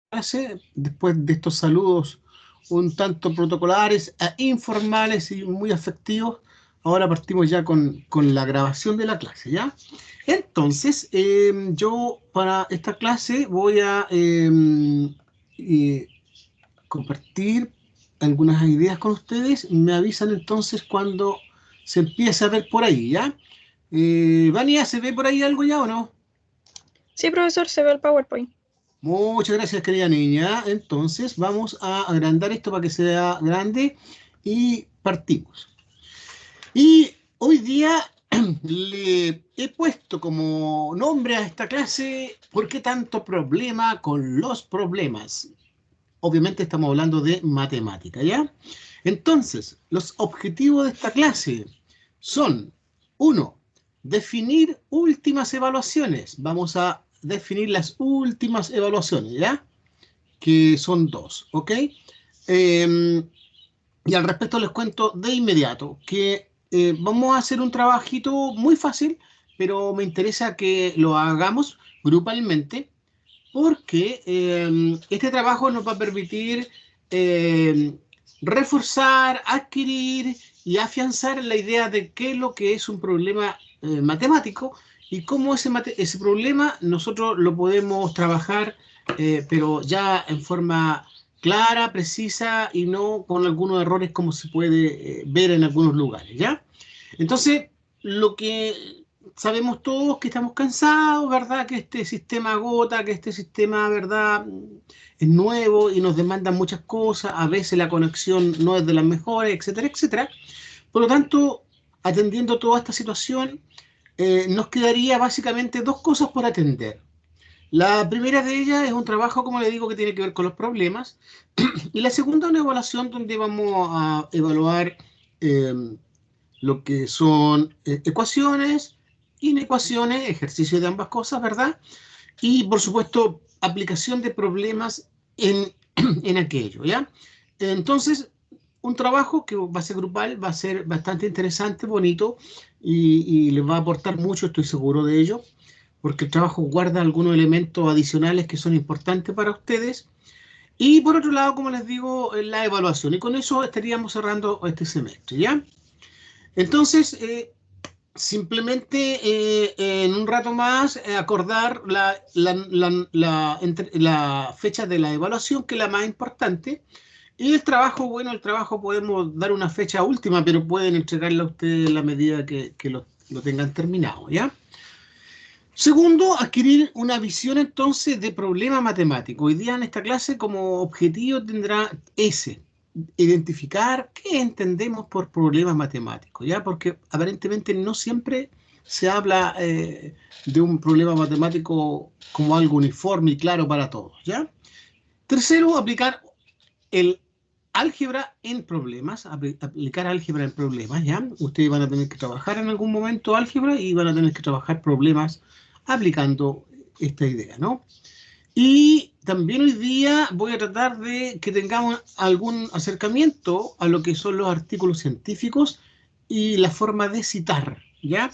clase, después de estos saludos un tanto protocolares, informales y muy afectivos, ahora partimos ya con la grabación de la clase, ¿ya? Entonces, yo para esta clase voy a eh, compartir algunas ideas con ustedes. Me avisan entonces cuando se empiece a ver por ahí, ¿ya? Vania, ¿se ve por ahí algo ya o no? Sí, profesor, se ve el PowerPoint. Muchas gracias, querida niña. Entonces, vamos a agrandar esto para que sea grande y partimos. Y hoy día le he puesto como nombre a esta clase, ¿por qué tanto problema con los problemas? Obviamente estamos hablando de matemática, ¿ya? Entonces, los objetivos de esta clase son, uno, definir últimas evaluaciones. Vamos a definir las últimas evaluaciones, ¿ya? Que son dos, ¿ok? Eh, y al respecto les cuento de inmediato que vamos a hacer un trabajito muy fácil, pero me interesa que lo hagamos grupalmente porque este trabajo nos va a permitir eh, reforzar, adquirir y afianzar la idea de qué es lo que es un problema matemático y cómo ese problema nosotros lo podemos trabajar, pero ya en forma clara, precisa y no con algunos errores como se puede ver en algunos lugares, ¿ya? Entonces, lo que sabemos todos que estamos cansados, ¿verdad? Que este sistema agota, que este sistema, ¿verdad? Es nuevo y nos demanda muchas cosas, a veces la conexión no es de las mejores, etcétera, etcétera. Por lo tanto, atendiendo toda esta situación, nos quedaría básicamente dos cosas por atender. La primera de ellas es un trabajo, como le digo, que tiene que ver con los problemas. Y la segunda, una evaluación donde vamos a evaluar eh, lo que son ecuaciones, inecuaciones, ejercicios de ambas cosas, ¿verdad? Y por supuesto, aplicación de problemas en, en aquello, ¿ya? Entonces, un trabajo que va a ser grupal, va a ser bastante interesante, bonito y les va a aportar mucho, estoy seguro de ello, porque el trabajo guarda algunos elementos adicionales que son importantes para ustedes. Y por otro lado, como les digo, la evaluación. Y con eso estaríamos cerrando este semestre, ¿ya? Entonces, simplemente en un rato más acordar la fecha de la evaluación, que es la más importante. Y el trabajo, bueno, el trabajo podemos dar una fecha última, pero pueden entregarla a ustedes en la medida que lo tengan terminado, ¿ya? Segundo, adquirir una visión entonces de problema matemático. Hoy día en esta clase como objetivo tendrá ese, identificar qué entendemos por problemas matemáticos, ¿ya? Porque aparentemente no siempre se habla de un problema matemático como algo uniforme y claro para todos, ¿ya? Tercero, aplicar el álgebra en problemas, aplicar álgebra en problemas, ¿ya? Ustedes van a tener que trabajar en algún momento álgebra y van a tener que trabajar problemas aplicando esta idea, ¿no? Y también hoy día voy a tratar de que tengamos algún acercamiento a lo que son los artículos científicos y la forma de citar, ¿ya?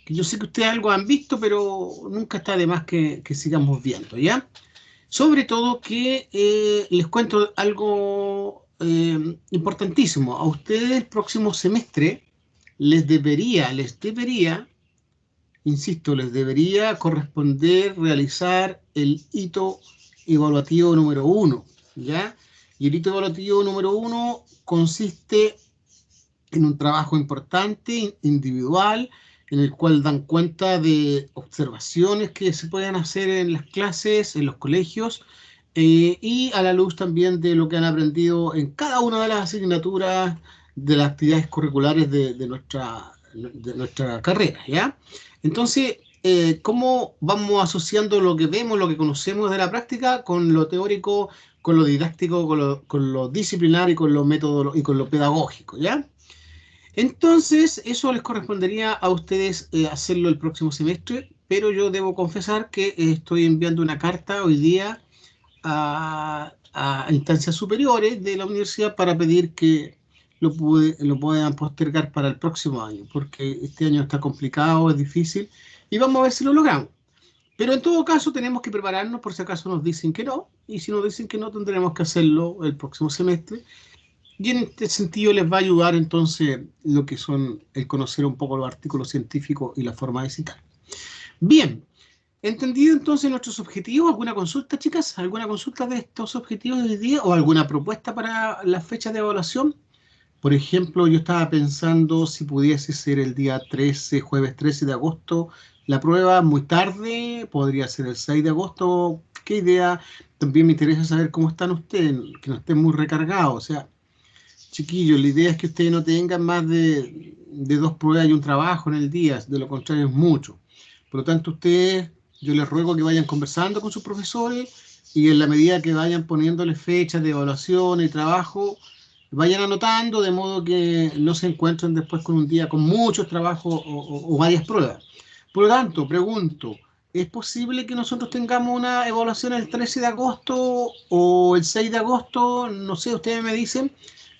Que yo sé que ustedes algo han visto, pero nunca está de más que sigamos viendo, ¿ya? Sobre todo que les cuento algo importantísimo. A ustedes el próximo semestre les debería, insisto, les debería corresponder realizar el hito evaluativo número uno, ¿ya? Y el hito evaluativo número uno consiste en un trabajo importante, individual, en el cual dan cuenta de observaciones que se pueden hacer en las clases, en los colegios, y a la luz también de lo que han aprendido en cada una de las asignaturas de las actividades curriculares de nuestra carrera, ¿ya? Entonces, ¿cómo vamos asociando lo que vemos, lo que conocemos de la práctica con lo teórico, con lo didáctico, con lo disciplinario y con lo método y con lo pedagógico, ¿ya? Entonces, eso les correspondería a ustedes hacerlo el próximo semestre, pero yo debo confesar que estoy enviando una carta hoy día a instancias superiores de la universidad para pedir que lo puedan postergar para el próximo año, porque este año está complicado, es difícil, y vamos a ver si lo logramos. Pero en todo caso tenemos que prepararnos por si acaso nos dicen que no, y si nos dicen que no tendremos que hacerlo el próximo semestre. Y en este sentido les va a ayudar entonces lo que son el conocer un poco los artículos científicos y la forma de citar. Bien, entendido entonces nuestros objetivos. ¿Alguna consulta, chicas? ¿Alguna consulta de estos objetivos de hoy día o alguna propuesta para las fechas de evaluación? Por ejemplo, yo estaba pensando si pudiese ser el día 13, jueves 13 de agosto, la prueba muy tarde, podría ser el 6 de agosto. ¿Qué idea? También me interesa saber cómo están ustedes, que no estén muy recargados. O sea, chiquillos, la idea es que ustedes no tengan más de dos pruebas y un trabajo en el día, de lo contrario es mucho. Por lo tanto, ustedes, yo les ruego que vayan conversando con sus profesores y en la medida que vayan poniéndoles fechas de evaluación y trabajo, vayan anotando de modo que no se encuentren después con un día con muchos trabajos o varias pruebas. Por lo tanto, pregunto, ¿es posible que nosotros tengamos una evaluación el 13 de agosto o el 6 de agosto? No sé, ustedes me dicen,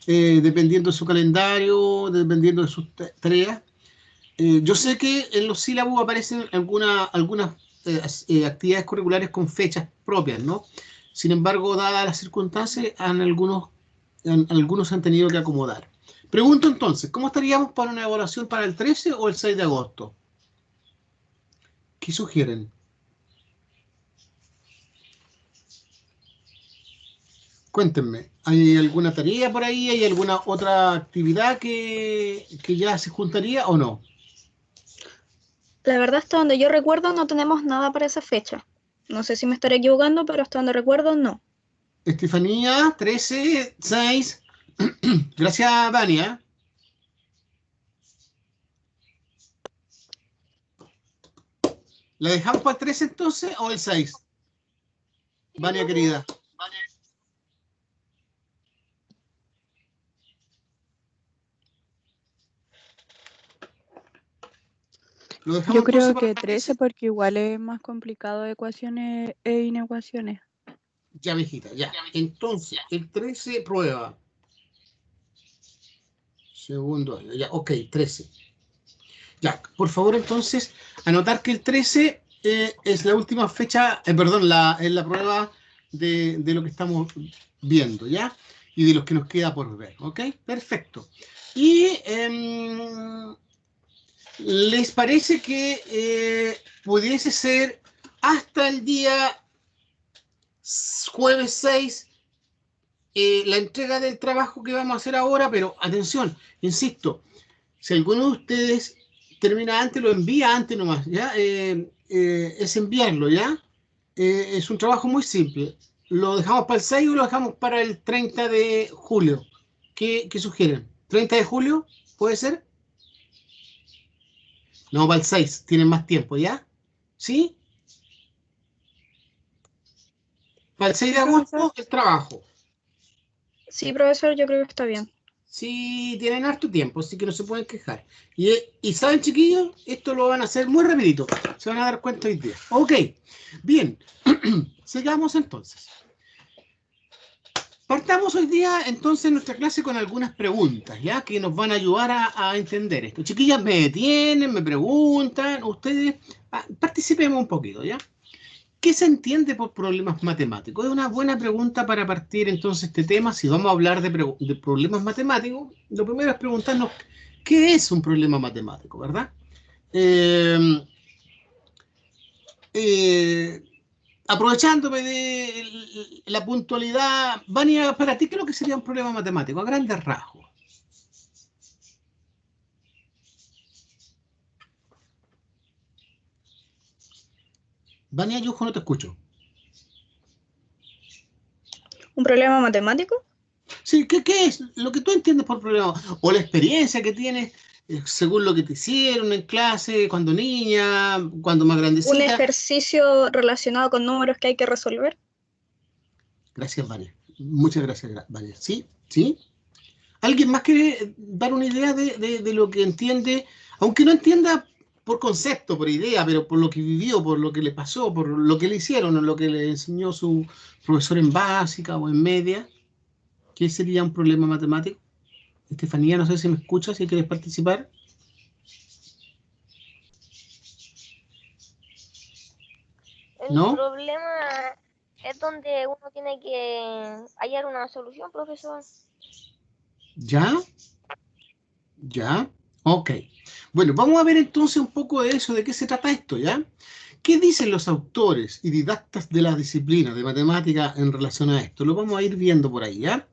dependiendo de su calendario, dependiendo de sus tareas. Yo sé que en los sílabos aparecen algunas actividades curriculares con fechas propias, ¿no? Sin embargo, dadas las circunstancias, algunos han tenido que acomodar. Pregunto entonces, ¿cómo estaríamos para una evaluación para el 13 o el 6 de agosto? ¿Qué sugieren? Cuéntenme, ¿hay alguna tarea por ahí? ¿Hay alguna otra actividad que ya se juntaría o no? La verdad, hasta donde yo recuerdo, no tenemos nada para esa fecha. No sé si me estaré equivocando, pero hasta donde recuerdo, no. Estefanía, 13, 6. Gracias, Vania. ¿La dejamos para el 13 entonces o el 6? Vania, querida. ¿Lo dejamos Yo entonces creo para que el 13 13? porque igual es más complicado de ecuaciones e inecuaciones. Ya, viejita, ya. Entonces, el 13 prueba. Segundo año, ya, ok, 13. Ya, por favor, entonces, anotar que el 13 es la última fecha, perdón, es la prueba de lo que estamos viendo, ¿ya? Y de los que nos queda por ver, ¿ok? Perfecto. Y ¿les parece que pudiese ser hasta el día jueves 6 la entrega del trabajo que vamos a hacer ahora? Pero atención, insisto, si alguno de ustedes termina antes, lo envía antes nomás, ¿ya? Es enviarlo, ¿ya? Es un trabajo muy simple. ¿Lo dejamos para el 6 o lo dejamos para el 30 de julio? ¿Qué sugieren? ¿30 de julio? ¿Puede ser? No, para el 6, tienen más tiempo, ¿ya? ¿Sí? Para el 6 Sí, de profesor. agosto, el trabajo. Sí, profesor, yo creo que está bien. Sí, tienen harto tiempo, así que no se pueden quejar. Y saben, chiquillos, esto lo van a hacer muy rapidito. Se van a dar cuenta hoy día. Ok, bien. Sigamos entonces. Partamos hoy día entonces nuestra clase con algunas preguntas, ¿ya? Que nos van a ayudar a entender esto. Chiquillas, me detienen, me preguntan, ustedes participemos un poquito, ¿ya? ¿Qué se entiende por problemas matemáticos? Es una buena pregunta para partir entonces este tema. Si vamos a hablar de problemas matemáticos, lo primero es preguntarnos qué es un problema matemático, ¿verdad? Eh, eh, Aprovechándome de la puntualidad, Vania, para ti, ¿qué es lo que sería un problema matemático? A grandes rasgos. Vania, yo no te escucho. ¿Un problema matemático? Sí, ¿qué es lo que tú entiendes por problema? O la experiencia que tienes según lo que te hicieron en clase, cuando niña, cuando más ¿Un grandecita. ejercicio relacionado con números que hay que resolver? Gracias, Vania. Muchas gracias, Vania. ¿Sí? ¿Sí? ¿Alguien más quiere dar una idea de lo que entiende? Aunque no entienda por concepto, por idea, pero por lo que vivió, por lo que le pasó, por lo que le hicieron, o lo que le enseñó su profesor en básica o en media. ¿Qué sería un problema matemático? Estefanía, no sé si me escuchas, si quieres participar. El ¿no? problema es donde uno tiene que hallar una solución, profesor. ¿Ya? ¿Ya? Ok. Bueno, vamos a ver entonces un poco de eso, de qué se trata esto, ¿ya? ¿Qué dicen los autores y didactas de la disciplina de matemática en relación a esto? Lo vamos a ir viendo por ahí, ¿ya?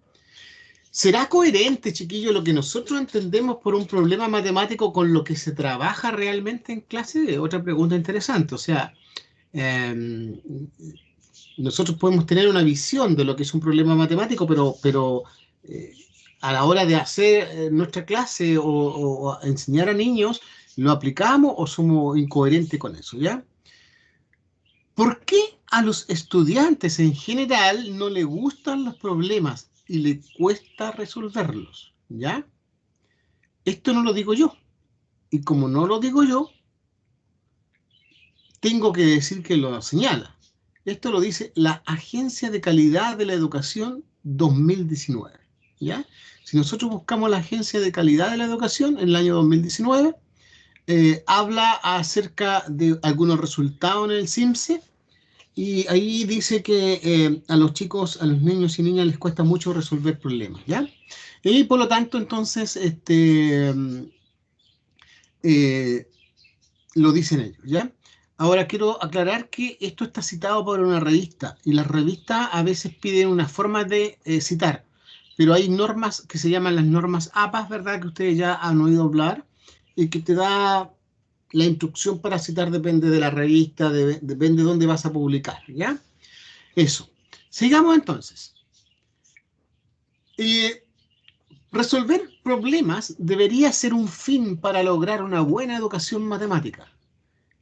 ¿Será coherente, chiquillo, lo que nosotros entendemos por un problema matemático con lo que se trabaja realmente en clase? Otra pregunta interesante. O sea, eh, nosotros podemos tener una visión de lo que es un problema matemático, pero eh, a la hora de hacer nuestra clase o enseñar a niños, ¿lo aplicamos o somos incoherentes con eso, ya? ¿Por qué a los estudiantes en general no les gustan los problemas y les cuesta resolverlos? ¿Ya? Esto no lo digo yo. Y como no lo digo yo, tengo que decir que lo señala. Esto lo dice la Agencia de Calidad de la Educación 2019. ¿Ya? Si nosotros buscamos la Agencia de Calidad de la Educación en el año 2019, habla acerca de algunos resultados en el CIMSE. Y ahí dice que a los chicos, a los niños y niñas les cuesta mucho resolver problemas, ¿ya? Y por lo tanto, entonces, eh, lo dicen ellos, ¿ya? Ahora quiero aclarar que esto está citado por una revista y las revistas a veces piden una forma de citar, pero hay normas que se llaman las normas APA, ¿verdad? Que ustedes ya han oído hablar y que te da la instrucción para citar, depende de la revista, depende de dónde vas a publicar, ¿ya? Eso. Sigamos entonces. Resolver problemas debería ser un fin para lograr una buena educación matemática.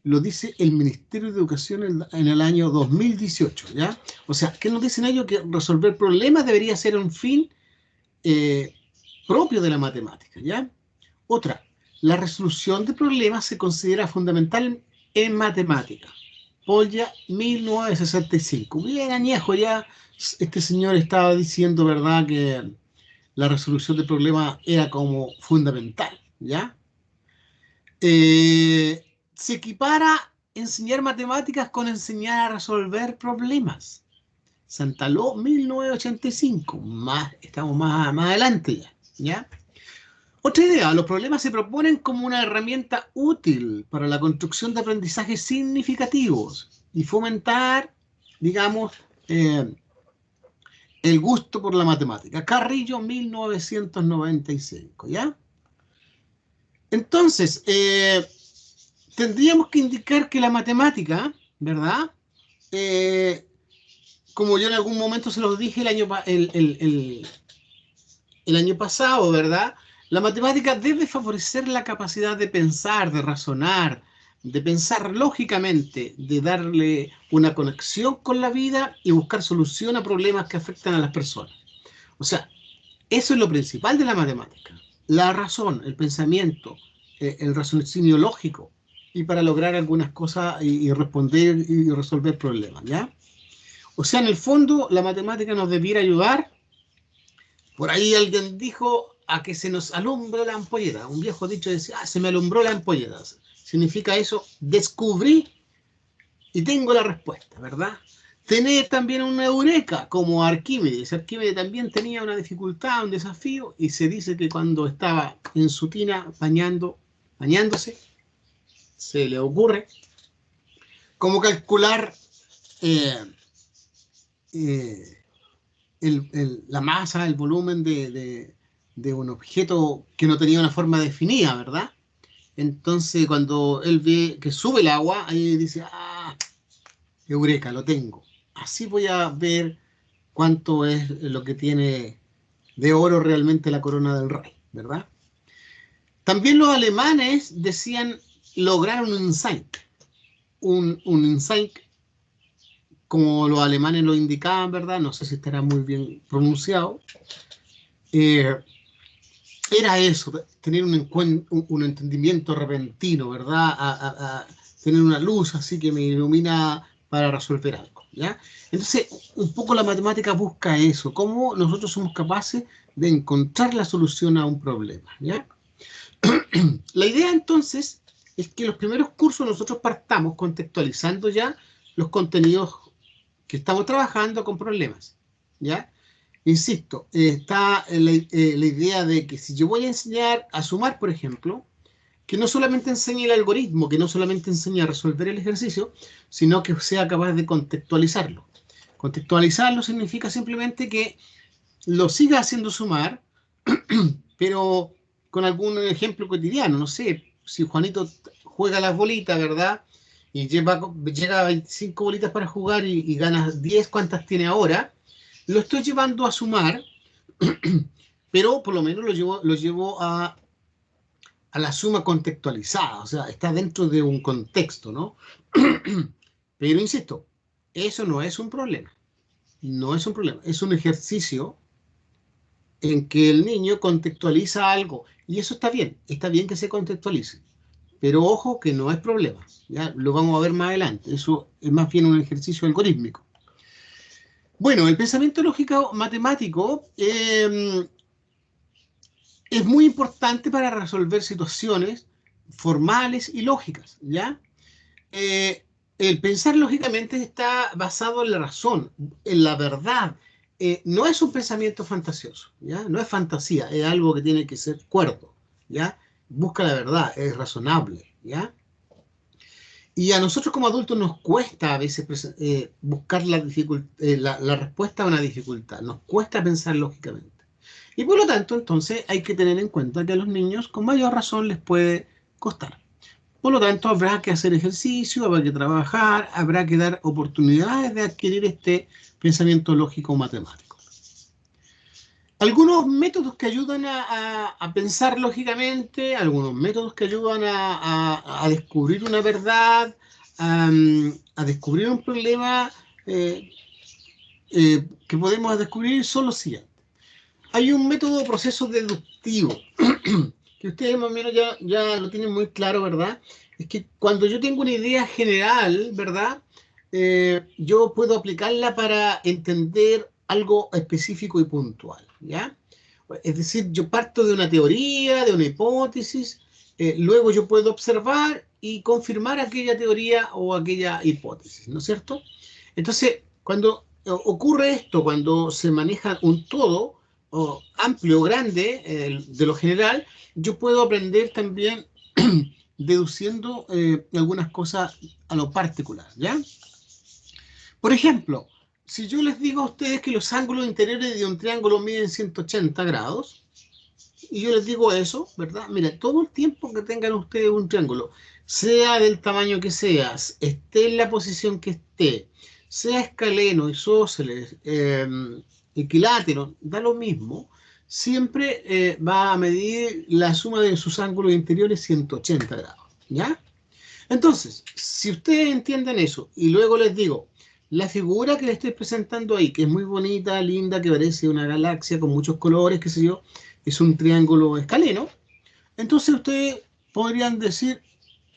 Lo dice el Ministerio de Educación en el año 2018, ¿ya? O sea, ¿qué nos dicen ellos? Que resolver problemas debería ser un fin propio de la matemática, ¿ya? Otra, la resolución de problemas se considera fundamental en matemática. Polya, 1965. Bien añejo ya, este señor estaba diciendo, ¿verdad?, que la resolución de problemas era como fundamental, ¿ya? Se equipara enseñar matemáticas con enseñar a resolver problemas. Santaló, 1985. Estamos más adelante ya, ¿ya? Otra idea, los problemas se proponen como una herramienta útil para la construcción de aprendizajes significativos y fomentar, digamos, el gusto por la matemática. Carrillo, 1995, ¿ya? Entonces, tendríamos que indicar que la matemática, ¿verdad? Como yo en algún momento se los dije el año pasado, ¿verdad? La matemática debe favorecer la capacidad de pensar, de razonar, de pensar lógicamente, de darle una conexión con la vida y buscar solución a problemas que afectan a las personas. O sea, eso es lo principal de la matemática. La razón, el pensamiento, el raciocinio lógico, y para lograr algunas cosas y responder y resolver problemas, ¿ya? O sea, en el fondo, la matemática nos debiera ayudar. Por ahí alguien dijo a que se nos alumbre la ampolleta. Un viejo dicho decía, se me alumbró la ampolleta. Significa eso, descubrí y tengo la respuesta, ¿verdad? Tener también una eureka como Arquímedes. Arquímedes también tenía una dificultad, un desafío, y se dice que cuando estaba en su tina bañándose, se le ocurre cómo calcular la masa, el volumen de un objeto que no tenía una forma definida, ¿verdad? Entonces, cuando él ve que sube el agua, ahí dice, eureka, lo tengo. Así voy a ver cuánto es lo que tiene de oro realmente la corona del rey, ¿verdad? También los alemanes decían lograr un insight. Un insight, como los alemanes lo indicaban, ¿verdad? No sé si estará muy bien pronunciado. Era eso, tener un entendimiento repentino, ¿verdad? Tener una luz así que me ilumina para resolver algo, ¿ya? Entonces, un poco la matemática busca eso, cómo nosotros somos capaces de encontrar la solución a un problema, ¿ya? La idea entonces es que los primeros cursos nosotros partamos contextualizando ya los contenidos que estamos trabajando con problemas, ¿ya? Insisto, está la idea de que si yo voy a enseñar a sumar, por ejemplo, que no solamente enseñe el algoritmo, que no solamente enseñe a resolver el ejercicio, sino que sea capaz de contextualizarlo. Contextualizarlo significa simplemente que lo siga haciendo sumar, pero con algún ejemplo cotidiano. No sé, si Juanito juega las bolitas, ¿verdad? Y llega a 25 bolitas para jugar y gana 10, ¿cuántas tiene ahora? Lo estoy llevando a sumar, pero por lo menos lo llevo a la suma contextualizada, o sea, está dentro de un contexto, ¿no? Pero insisto, eso no es un problema, no es un problema, es un ejercicio en que el niño contextualiza algo, y eso está bien que se contextualice, pero ojo que no es problema, ya lo vamos a ver más adelante, eso es más bien un ejercicio algorítmico. Bueno, el pensamiento lógico matemático es muy importante para resolver situaciones formales y lógicas, ¿ya? El pensar lógicamente está basado en la razón, en la verdad. No es un pensamiento fantasioso, ¿ya? No es fantasía, es algo que tiene que ser cuerdo, ¿ya? Busca la verdad, es razonable, ¿ya? Y a nosotros como adultos nos cuesta a veces buscar la respuesta a una dificultad, nos cuesta pensar lógicamente. Y por lo tanto, entonces, hay que tener en cuenta que a los niños con mayor razón les puede costar. Por lo tanto, habrá que hacer ejercicio, habrá que trabajar, habrá que dar oportunidades de adquirir este pensamiento lógico matemático. Algunos métodos que ayudan a pensar lógicamente, algunos métodos que ayudan a descubrir una verdad, a descubrir un problema que podemos descubrir son los siguientes. Hay un método de proceso deductivo, que ustedes más o menos ya lo tienen muy claro, ¿verdad? Es que cuando yo tengo una idea general, ¿verdad? Yo puedo aplicarla para entender algo específico y puntual, ¿ya? Es decir, yo parto de una teoría, de una hipótesis, luego yo puedo observar y confirmar aquella teoría o aquella hipótesis, ¿no es cierto? Entonces, cuando ocurre esto, cuando se maneja un todo, amplio, grande, de lo general, yo puedo aprender también deduciendo algunas cosas a lo particular, ¿ya? Por ejemplo, si yo les digo a ustedes que los ángulos interiores de un triángulo miden 180 grados, y yo les digo eso, ¿verdad? Mira, todo el tiempo que tengan ustedes un triángulo, sea del tamaño que sea, esté en la posición que esté, sea escaleno, isósceles, equilátero, da lo mismo, siempre va a medir la suma de sus ángulos interiores 180 grados, ¿ya? Entonces, si ustedes entienden eso y luego les digo, la figura que les estoy presentando ahí, que es muy bonita, linda, que parece una galaxia con muchos colores, qué sé yo, es un triángulo escaleno, entonces ustedes podrían decir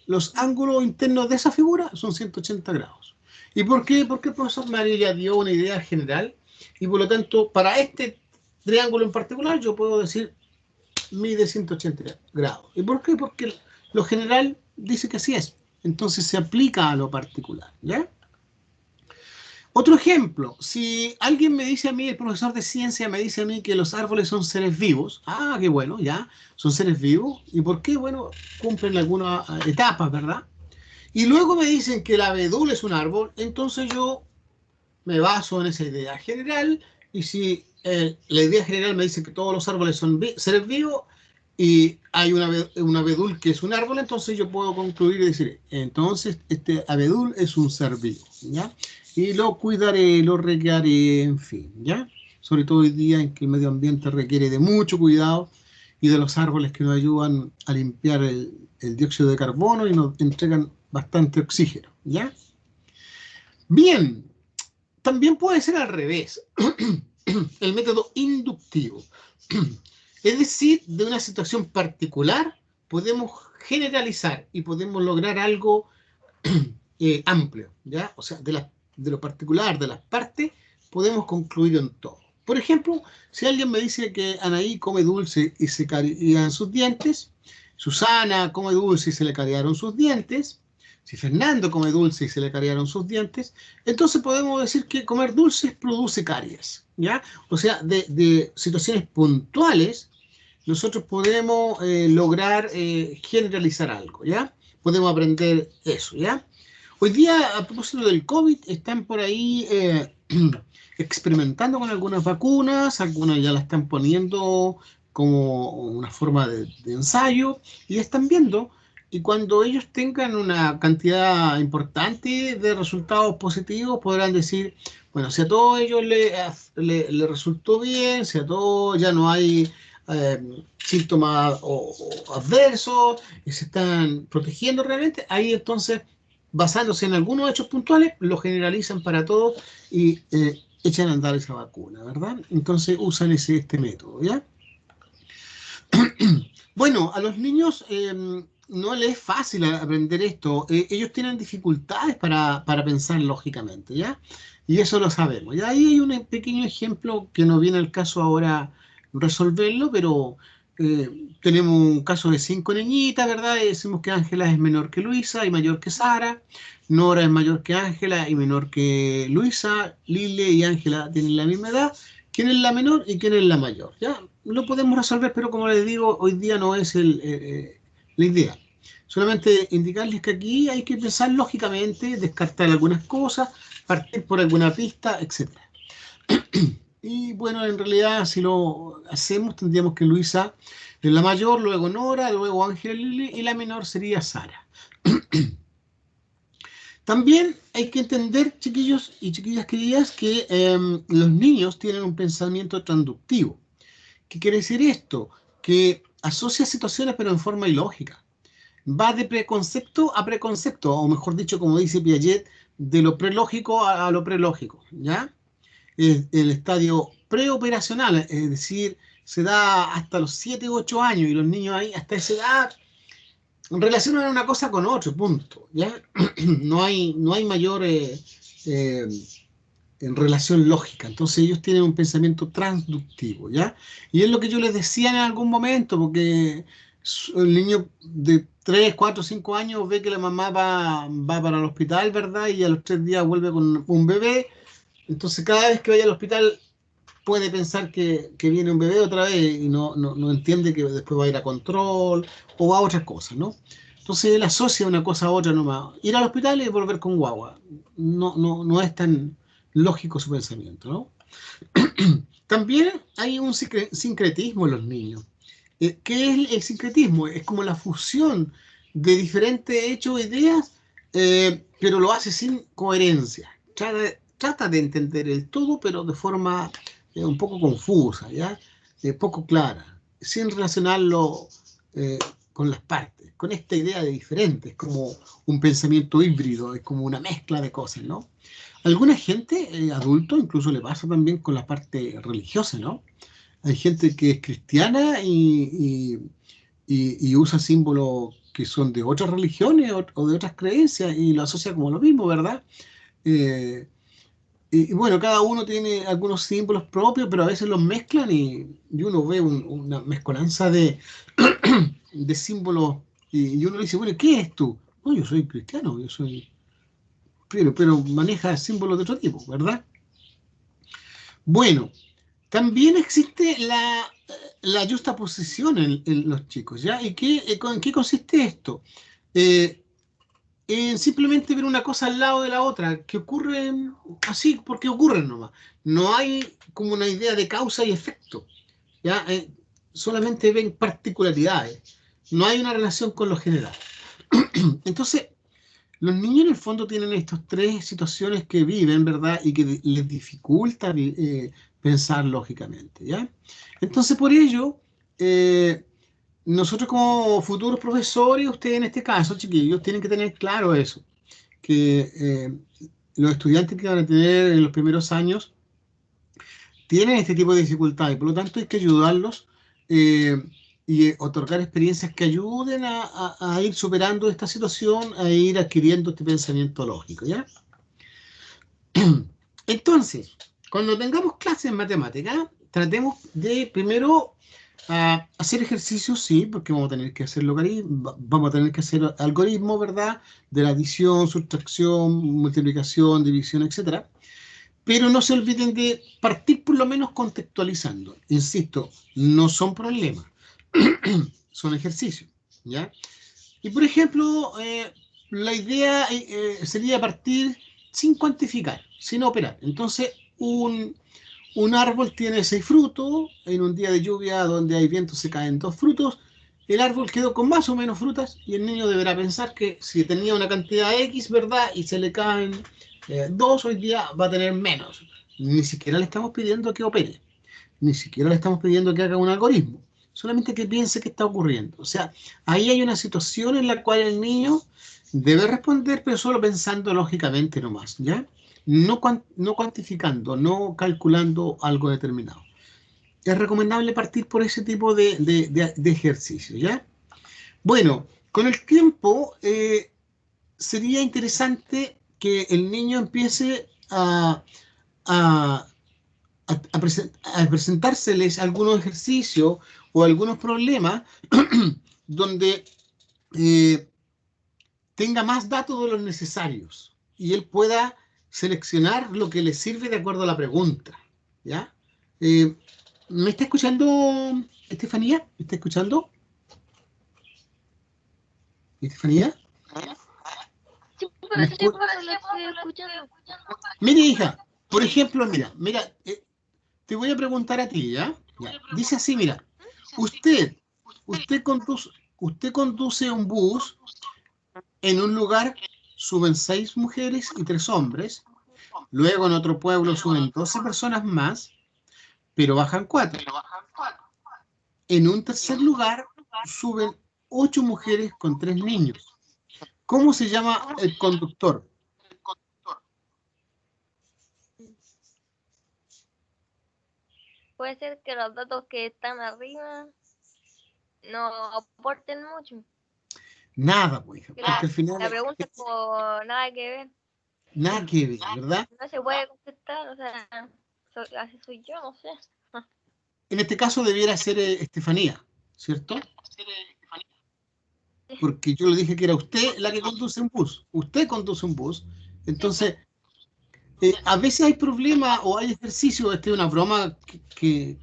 los ángulos internos de esa figura son 180 grados. ¿Y por qué? Porque el profesor Mario ya dio una idea general y por lo tanto para este triángulo en particular yo puedo decir mide 180 grados. ¿Y por qué? Porque lo general dice que así es. Entonces se aplica a lo particular, ¿ya? Otro ejemplo, si alguien me dice a mí, el profesor de ciencia me dice a mí que los árboles son seres vivos, qué bueno, ya, son seres vivos, ¿y por qué? Bueno, cumplen algunas etapas, ¿verdad? Y luego me dicen que el abedul es un árbol, entonces yo me baso en esa idea general, y si la idea general me dice que todos los árboles son seres vivos, y hay un abedul que es un árbol, entonces yo puedo concluir y decir, entonces este abedul es un ser vivo, ¿ya? Y lo cuidaré, lo regaré, en fin, ¿ya? Sobre todo hoy día en que el medio ambiente requiere de mucho cuidado y de los árboles que nos ayudan a limpiar el dióxido de carbono y nos entregan bastante oxígeno, ¿ya? Bien, también puede ser al revés, el método inductivo. Es decir, de una situación particular podemos generalizar y podemos lograr algo amplio, ¿ya? O sea, de lo particular, de las partes, podemos concluir en todo. Por ejemplo, si alguien me dice que Anaí come dulce y se carían sus dientes, Susana come dulce y se le carearon sus dientes, Si Fernando come dulce y se le cariaron sus dientes, entonces podemos decir que comer dulces produce caries, ¿ya? O sea, de situaciones puntuales, nosotros podemos lograr generalizar algo, ¿ya? Podemos aprender eso, ¿ya? Hoy día, a propósito del COVID, están por ahí experimentando con algunas vacunas, algunas ya las están poniendo como una forma de ensayo y están viendo, y cuando ellos tengan una cantidad importante de resultados positivos, podrán decir, bueno, si a todos ellos le resultó bien, si a todos ya no hay síntomas o adversos y se están protegiendo realmente, ahí entonces, basándose en algunos hechos puntuales, lo generalizan para todos y echan a andar esa vacuna, ¿verdad? Entonces usan este método, ¿ya? Bueno, a los niños no les es fácil aprender esto. Ellos tienen dificultades para pensar lógicamente, ¿ya? Y eso lo sabemos. Y ahí hay un pequeño ejemplo que no viene al caso ahora resolverlo, pero tenemos un caso de 5 niñitas, ¿verdad? Y decimos que Ángela es menor que Luisa y mayor que Sara. Nora es mayor que Ángela y menor que Luisa. Lile y Ángela tienen la misma edad. ¿Quién es la menor y quién es la mayor? ¿Ya? Lo podemos resolver, pero como les digo, hoy día no es la idea. Solamente indicarles que aquí hay que pensar lógicamente, descartar algunas cosas, partir por alguna pista, etc. Y bueno, en realidad si lo hacemos tendríamos que Luisa es la mayor, luego Nora, luego Ángela Lili y la menor sería Sara. También hay que entender, chiquillos y chiquillas queridas, que los niños tienen un pensamiento transductivo. ¿Qué quiere decir esto? Que asocia situaciones pero en forma ilógica. Va de preconcepto a preconcepto, o mejor dicho, como dice Piaget, de lo prelógico a lo prelógico, ¿ya? El estadio preoperacional, es decir, se da hasta los 7 u 8 años y los niños ahí hasta esa edad relacionan una cosa con otro, punto, ¿ya? No hay mayor en relación lógica. Entonces ellos tienen un pensamiento transductivo, ¿ya? Y es lo que yo les decía en algún momento, porque el niño de 3, 4, 5 años ve que la mamá va para el hospital, ¿verdad? Y a los 3 días vuelve con un bebé. Entonces cada vez que vaya al hospital puede pensar que viene un bebé otra vez y no entiende que después va a ir a control o a otras cosas, ¿no? Entonces él asocia una cosa a otra nomás. Ir al hospital y volver con guagua. No es tan lógico su pensamiento, ¿no? También hay un sincretismo en los niños. ¿Qué es el sincretismo? Es como la fusión de diferentes hechos o ideas, pero lo hace sin coherencia. Trata de entender el todo, pero de forma un poco confusa, ¿ya? Poco clara, sin relacionarlo con las partes, con esta idea de diferentes, como un pensamiento híbrido, es como una mezcla de cosas, ¿no? Alguna gente, adulto, incluso le pasa también con la parte religiosa, ¿no? Hay gente que es cristiana y usa símbolos que son de otras religiones o de otras creencias y lo asocia como lo mismo, ¿verdad? Eh, y bueno, cada uno tiene algunos símbolos propios, pero a veces los mezclan y uno ve una mezcolanza de símbolos y uno le dice, bueno, ¿qué es tú? No, yo soy cristiano, yo soy... Pero maneja símbolos de otro tipo, ¿verdad? Bueno, también existe la justaposición en los chicos, ¿ya? ¿Y en qué consiste esto? Eh, en simplemente ver una cosa al lado de la otra, que ocurren así porque ocurren nomás. No hay como una idea de causa y efecto, ¿ya? Solamente ven particularidades. No hay una relación con lo general. Entonces, los niños en el fondo tienen estas tres situaciones que viven, ¿verdad? Y que les dificulta pensar lógicamente, ¿ya? Entonces, por ello, nosotros como futuros profesores, ustedes en este caso, chiquillos, tienen que tener claro eso, que los estudiantes que van a tener en los primeros años tienen este tipo de dificultades, por lo tanto hay que ayudarlos y otorgar experiencias que ayuden a ir superando esta situación, a ir adquiriendo este pensamiento lógico, ¿ya? Entonces, cuando tengamos clases en matemáticas, tratemos de primero Hacer ejercicio, sí, porque vamos a tener que hacer vamos a tener que hacer algoritmos, ¿verdad? De la adición, sustracción, multiplicación, división, etcétera. Pero no se olviden de partir por lo menos contextualizando. Insisto, no son problemas, son ejercicios, ¿ya? Y por ejemplo, la idea sería partir sin cuantificar, sin operar. Entonces, un árbol tiene 6 frutos, en un día de lluvia donde hay viento se caen 2 frutos, el árbol quedó con más o menos frutas y el niño deberá pensar que si tenía una cantidad X, ¿verdad? Y se le caen 2, hoy día va a tener menos. Ni siquiera le estamos pidiendo que opere, ni siquiera le estamos pidiendo que haga un algoritmo, solamente que piense qué está ocurriendo. O sea, ahí hay una situación en la cual el niño debe responder, pero solo pensando lógicamente nomás, ¿ya? No cuantificando, no calculando algo determinado. Es recomendable partir por ese tipo de ejercicio, ¿ya? Bueno, con el tiempo sería interesante que el niño empiece a, a presentárseles algunos ejercicios o algunos problemas donde eh, tenga más datos de los necesarios y él pueda seleccionar lo que le sirve de acuerdo a la pregunta, ¿ya? Eh, ¿Me está escuchando, Estefanía? ¿Me está escuchando? ¿Estefanía? Sí, ¿Me profesor, lo estoy escuchando. Mire, hija, por ejemplo, mira, te voy a preguntar a ti, ¿ya? Ya. Dice así, mira, usted, usted conduce un bus en un lugar, suben 6 mujeres y 3 hombres, luego en otro pueblo suben 12 personas más, pero bajan 4. En un tercer lugar suben 8 mujeres con 3 niños. ¿Cómo se llama el conductor? Puede ser que los datos que están arriba no aporten mucho. Nada, pues, hija, Que porque al final la pregunta es por nada que ver. nada que ver, ¿verdad? No se puede contestar, o sea, así soy yo, no sé. En este caso debiera ser Estefanía, ¿cierto? Porque yo le dije que era usted la que conduce un bus. Usted conduce un bus. Entonces, a veces hay problemas o hay ejercicios, esta es una broma que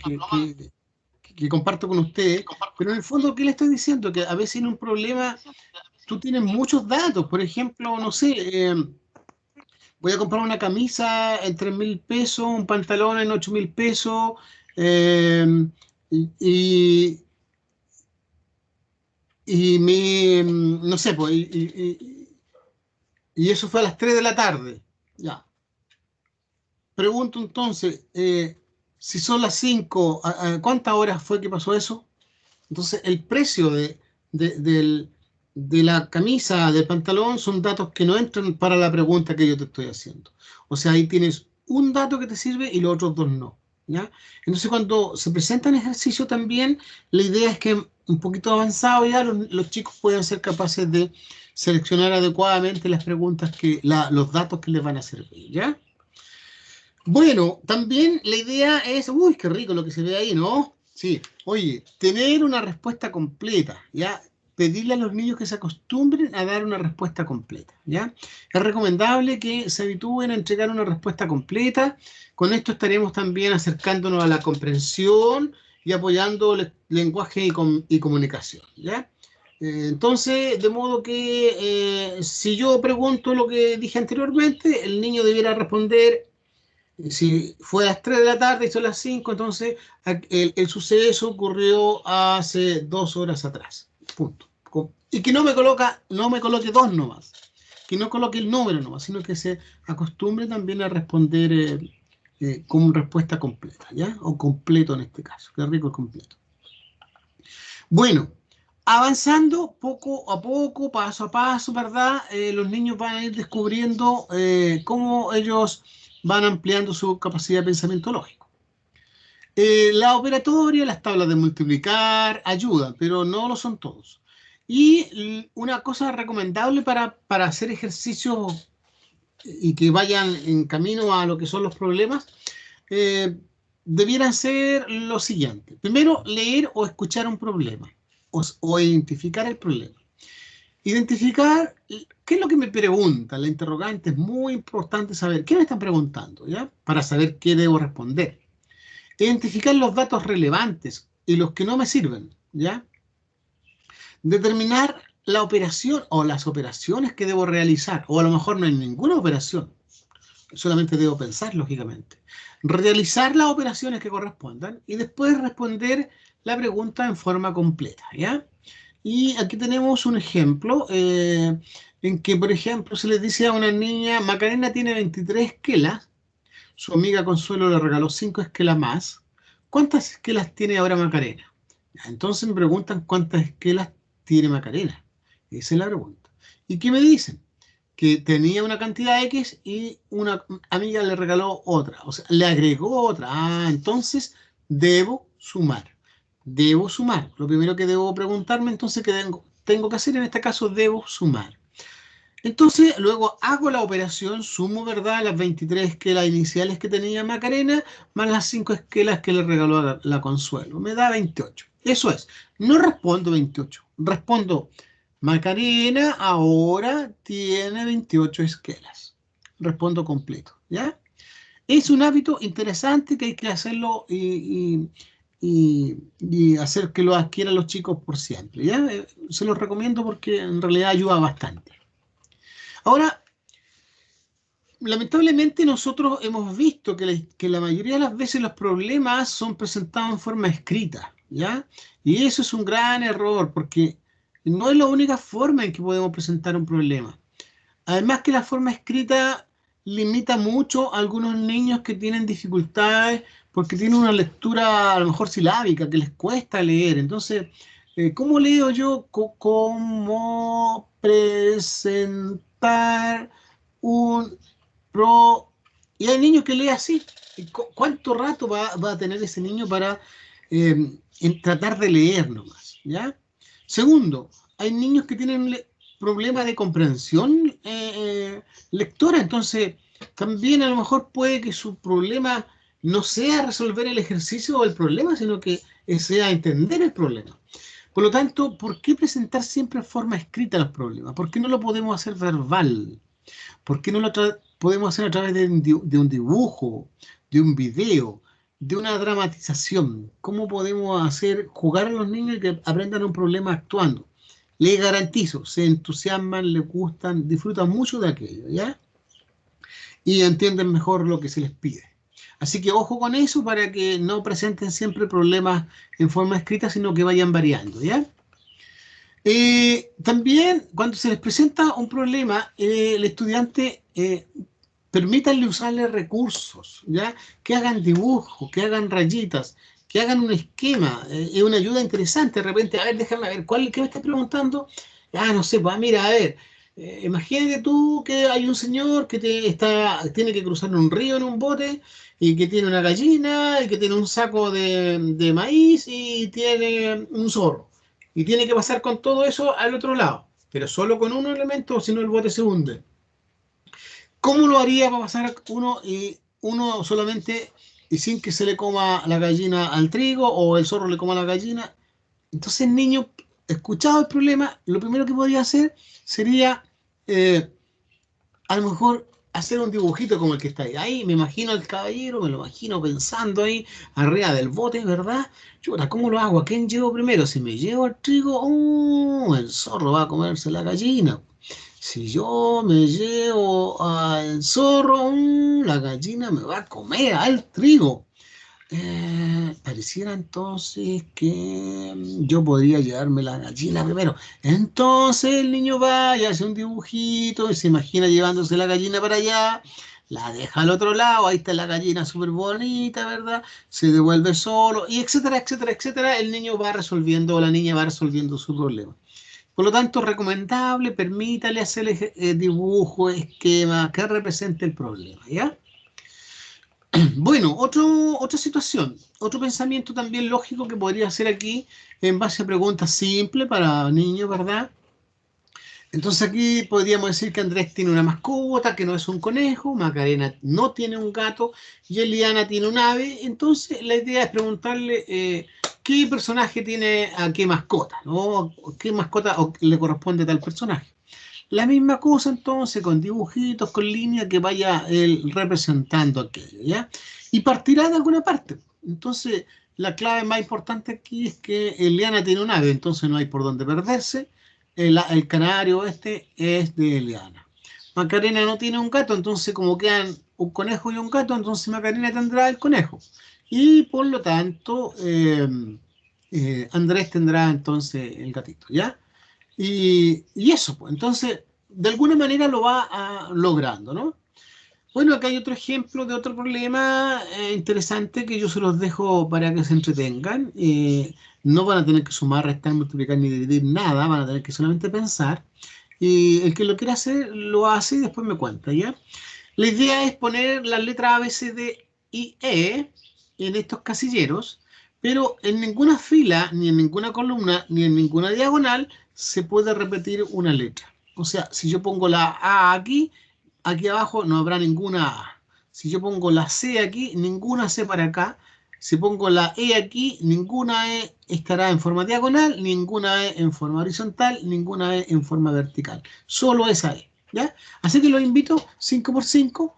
comparto con usted, pero en el fondo, ¿qué le estoy diciendo? Que a veces en un problema tú tienes muchos datos. Por ejemplo, no sé, voy a comprar una camisa en 3.000 pesos, un pantalón en 8.000 pesos, eh, y, no sé, pues, y eso fue a las 3 de la tarde. Ya. Pregunto entonces, si son las 5, ¿cuántas horas fue que pasó eso? Entonces, el precio de, del- de la camisa, del pantalón, son datos que no entran para la pregunta que yo te estoy haciendo. O sea, ahí tienes un dato que te sirve y los otros dos no, ¿ya? Entonces, cuando se presenta en ejercicio también, la idea es que un poquito avanzado ya los chicos puedan ser capaces de seleccionar adecuadamente las preguntas los datos que les van a servir, ¿ya? Bueno, también la idea es, uy, qué rico lo que se ve ahí, ¿no? Sí, oye, tener una respuesta completa, ¿ya? Pedirle a los niños que se acostumbren a dar una respuesta completa, ¿ya? Es recomendable que se habitúen a entregar una respuesta completa. Con esto estaremos también acercándonos a la comprensión y apoyando el lenguaje y comunicación, ¿ya? Entonces, de modo que si yo pregunto lo que dije anteriormente, el niño debiera responder. Si fue a las 3 de la tarde y son las 5, entonces el suceso ocurrió hace 2 horas atrás. Punto. Y que no me coloque dos nomás, que no coloque el número nomás, sino que se acostumbre también a responder con respuesta completa, ¿ya? O completo en este caso. Qué rico el completo. Bueno, avanzando poco a poco, paso a paso, ¿verdad? Los niños van a ir descubriendo cómo ellos van ampliando su capacidad de pensamiento lógico. La operatoria, las tablas de multiplicar ayudan, pero no lo son todos. Y una cosa recomendable para hacer ejercicios y que vayan en camino a lo que son los problemas, eh, debieran ser lo siguiente. Primero, leer o escuchar un problema o identificar el problema. Identificar qué es lo que me preguntan. La interrogante es muy importante saber qué me están preguntando, ¿ya? Para saber qué debo responder. Identificar los datos relevantes y los que no me sirven, ¿ya? Determinar la operación o las operaciones que debo realizar, o a lo mejor no hay ninguna operación, solamente debo pensar, lógicamente. Realizar las operaciones que correspondan y después responder la pregunta en forma completa, ¿ya? Y aquí tenemos un ejemplo en que, por ejemplo, se les dice a una niña, Macarena tiene 23 esquelas, su amiga Consuelo le regaló 5 esquelas más. ¿Cuántas esquelas tiene ahora Macarena? Entonces me preguntan cuántas esquelas tiene Macarena. Esa es la pregunta. ¿Y qué me dicen? Que tenía una cantidad X y una amiga le regaló otra, o sea, le agregó otra. Ah, entonces debo sumar. Debo sumar. Lo primero que debo preguntarme, entonces, ¿qué tengo que hacer? En este caso, debo sumar. Entonces, luego hago la operación, sumo, ¿verdad?, las 23 esquelas iniciales que tenía Macarena, más las 5 esquelas que le regaló a la Consuelo. Me da 28. Eso es. No respondo 28. Respondo, Macarena ahora tiene 28 esquelas. Respondo completo, ¿ya? Es un hábito interesante que hay que hacerlo y hacer que lo adquieran los chicos por siempre, ¿ya? Se los recomiendo porque en realidad ayuda bastante. Ahora, lamentablemente nosotros hemos visto que la mayoría de las veces los problemas son presentados en forma escrita, ¿ya? Y eso es un gran error porque no es la única forma en que podemos presentar un problema. Además que la forma escrita limita mucho a algunos niños que tienen dificultades porque tienen una lectura a lo mejor silábica, que les cuesta leer. Entonces, ¿cómo leo yo? ¿Cómo presentar un pro? Y hay niños que leen así. ¿Y cuánto rato va a tener ese niño para tratar de leer nomás? ¿Ya? Segundo, hay niños que tienen problemas de comprensión lectora, entonces también a lo mejor puede que su problema no sea resolver el ejercicio o el problema, sino que sea entender el problema. Por lo tanto, ¿por qué presentar siempre en forma escrita los problemas? ¿Por qué no lo podemos hacer verbal? ¿Por qué no lo podemos hacer a través de un dibujo, de un video, de una dramatización? ¿Cómo podemos hacer jugar a los niños y que aprendan un problema actuando? Les garantizo, se entusiasman, les gustan, disfrutan mucho de aquello, ¿ya? Y entienden mejor lo que se les pide. Así que ojo con eso para que no presenten siempre problemas en forma escrita, sino que vayan variando, ¿ya? También, cuando se les presenta un problema, el estudiante, permítanle usarle recursos, ¿ya? Que hagan dibujos, que hagan rayitas, que hagan un esquema. Es una ayuda interesante. De repente, a ver, déjame ver, ¿qué me estás preguntando? Ah, no sé, pues mira, a ver, imagínate tú que hay un señor que tiene que cruzar un río en un bote y que tiene una gallina y que tiene un saco de maíz y tiene un zorro. Y tiene que pasar con todo eso al otro lado, pero solo con un elemento, o si no el bote se hunde. ¿Cómo lo haría para pasar uno solamente y sin que se le coma la gallina al trigo o el zorro le coma la gallina? Entonces el niño, escuchado el problema, lo primero que podría hacer sería a lo mejor hacer un dibujito como el que está ahí. Ahí me imagino al caballero, me lo imagino pensando ahí arriba del bote, ¿verdad? Chuta, ¿cómo lo hago? ¿A quién llevo primero? Si me llevo el trigo, el zorro va a comerse la gallina. Si yo me llevo al zorro, la gallina me va a comer al trigo. Pareciera entonces que yo podría llevarme la gallina primero. Entonces el niño va y hace un dibujito y se imagina llevándose la gallina para allá, la deja al otro lado, ahí está la gallina súper bonita, ¿verdad? Se devuelve solo y etcétera, etcétera, etcétera. El niño va resolviendo o la niña va resolviendo su problema. Por lo tanto, recomendable, permítale hacer dibujo, esquema, que represente el problema, ¿ya? Bueno, otra situación, otro pensamiento también lógico que podría hacer aquí en base a preguntas simples para niños, ¿verdad? Entonces aquí podríamos decir que Andrés tiene una mascota, que no es un conejo, Macarena no tiene un gato y Eliana tiene un ave. Entonces la idea es preguntarle qué personaje tiene a qué mascota, ¿no? ¿Qué mascota le corresponde a tal personaje? La misma cosa entonces con dibujitos, con líneas que vaya él representando aquello, ¿ya? Y partirá de alguna parte. Entonces la clave más importante aquí es que Eliana tiene un ave, entonces no hay por dónde perderse. El canario este es de Eliana. Macarena no tiene un gato, entonces como quedan un conejo y un gato, entonces Macarena tendrá el conejo. Y por lo tanto, Andrés tendrá entonces el gatito, ¿ya? Y eso, pues, entonces, de alguna manera lo va logrando, ¿no? Bueno, acá hay otro ejemplo de otro problema interesante que yo se los dejo para que se entretengan. No van a tener que sumar, restar, multiplicar ni dividir nada, van a tener que solamente pensar. Y el que lo quiera hacer, lo hace y después me cuenta, ¿ya? La idea es poner las letras A, B, C, D y E en estos casilleros, pero en ninguna fila, ni en ninguna columna, ni en ninguna diagonal se puede repetir una letra. O sea, si yo pongo la A aquí, aquí abajo no habrá ninguna A. Si yo pongo la C aquí, ninguna C para acá. Si pongo la E aquí, ninguna E estará en forma diagonal, ninguna E en forma horizontal, ninguna E en forma vertical. Solo esa E, ¿ya? Así que los invito 5 por 5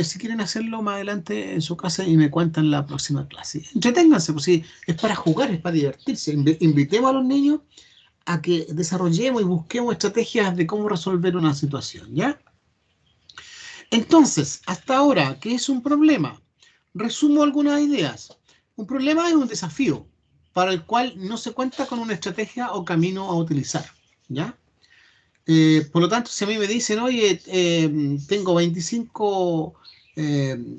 si quieren hacerlo más adelante en su casa y me cuentan la próxima clase. Entreténganse, pues sí, es para jugar, es para divertirse. Invitemos a los niños a que desarrollemos y busquemos estrategias de cómo resolver una situación, ¿ya? Entonces, hasta ahora, ¿qué es un problema? Resumo algunas ideas. Un problema es un desafío para el cual no se cuenta con una estrategia o camino a utilizar, ¿ya? Por lo tanto, si a mí me dicen, oye, tengo 25 eh,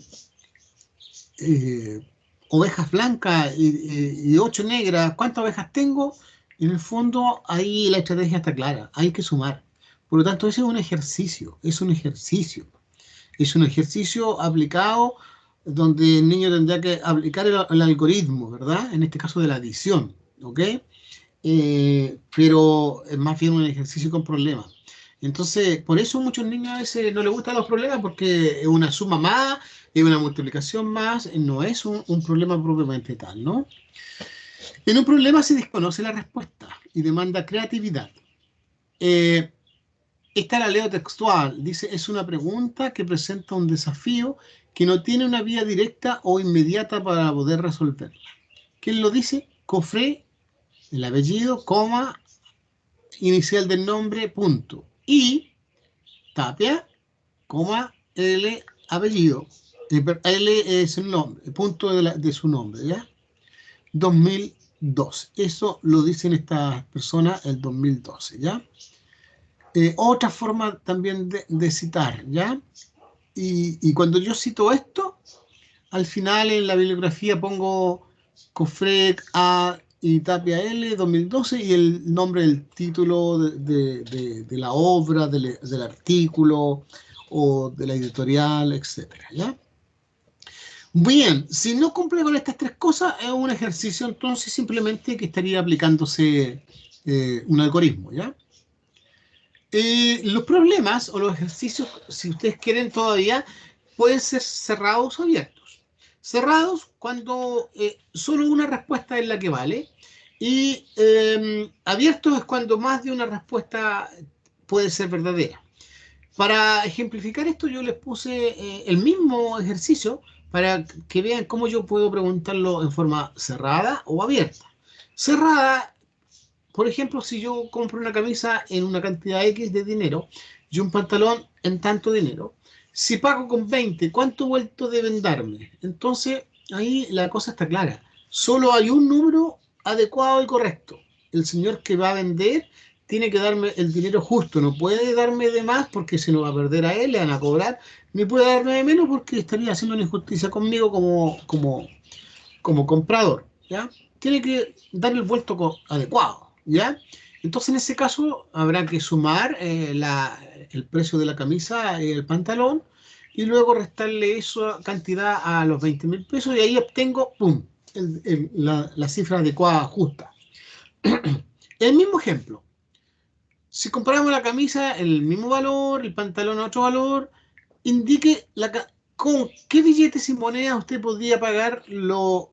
eh, ovejas blancas y 8 negras, ¿cuántas ovejas tengo? En el fondo, ahí la estrategia está clara, hay que sumar. Por lo tanto, ese es un ejercicio, es un ejercicio. Es un ejercicio aplicado donde el niño tendrá que aplicar el algoritmo, ¿verdad? En este caso de la adición, ¿ok? Pero es más bien un ejercicio con problemas. Entonces, por eso muchos niños a veces no les gustan los problemas porque es una suma más, es una multiplicación más, no es un problema propiamente tal, ¿no? En un problema se desconoce la respuesta y demanda creatividad. Eh, Esta la leo textual, dice, es una pregunta que presenta un desafío que no tiene una vía directa o inmediata para poder resolverla. ¿Quién lo dice? Cofré, el apellido, coma, inicial del nombre, punto. Y Tapia, coma, L, apellido. L es el nombre, el punto de su nombre, ¿ya? 2012. Eso lo dicen estas personas el 2012, ¿ya? Otra forma también de citar, ¿ya? Y cuando yo cito esto, al final en la bibliografía pongo Cofrec A y Tapia L 2012 y el nombre del título de la obra, del artículo o de la editorial, etcétera, ¿ya? Bien, si no cumple con estas tres cosas, es un ejercicio entonces simplemente que estaría aplicándose un algoritmo, ¿ya? Los problemas o los ejercicios, si ustedes quieren todavía, pueden ser cerrados o abiertos. Cerrados cuando solo una respuesta es la que vale y abiertos es cuando más de una respuesta puede ser verdadera. Para ejemplificar esto yo les puse el mismo ejercicio para que vean cómo yo puedo preguntarlo en forma cerrada o abierta. Cerrada, por ejemplo, si yo compro una camisa en una cantidad X de dinero y un pantalón en tanto dinero, si pago con 20, ¿cuánto vuelto deben darme? Entonces, ahí la cosa está clara. Solo hay un número adecuado y correcto. El señor que va a vender tiene que darme el dinero justo. No puede darme de más porque se lo va a perder a él, le van a cobrar. Ni puede darme de menos porque estaría haciendo una injusticia conmigo como comprador, ¿ya? Tiene que dar el vuelto adecuado, ¿ya? Entonces, en ese caso, habrá que sumar el precio de la camisa y el pantalón y luego restarle esa cantidad a los 20.000 pesos y ahí obtengo, ¡pum!, la cifra adecuada, justa. El mismo ejemplo. si compramos la camisa, el mismo valor, el pantalón otro valor, indique con qué billetes y monedas usted podría pagar lo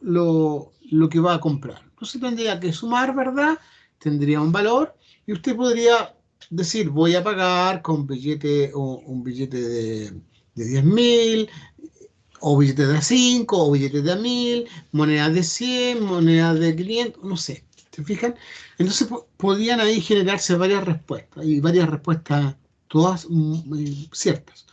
que va a comprar. Entonces tendría que sumar, ¿verdad? Tendría un valor y usted podría decir, voy a pagar con billete o un billete de 10.000, o billetes de 5 o billetes de 1.000, monedas de 100, monedas de 500, no sé. ¿Se fijan? Entonces podían ahí generarse varias respuestas y varias respuestas todas ciertas.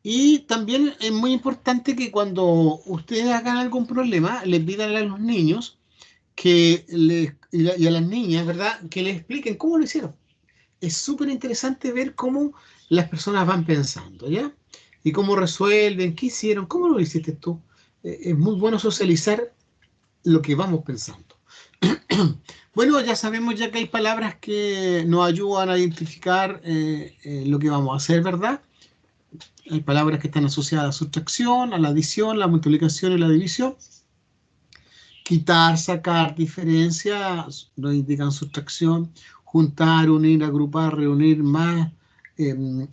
Y también es muy importante que cuando ustedes hagan algún problema, le pidan a los niños y a las niñas, ¿verdad? Que les expliquen cómo lo hicieron. Es súper interesante ver cómo las personas van pensando, ¿ya? Y cómo resuelven, qué hicieron, cómo lo hiciste tú. Es muy bueno socializar lo que vamos pensando. Bueno, ya sabemos ya que hay palabras que nos ayudan a identificar lo que vamos a hacer, ¿verdad? Hay palabras que están asociadas a la sustracción, a la adición, la multiplicación y la división. Quitar, sacar, diferencia, nos indican sustracción. Juntar, unir, agrupar, reunir, más,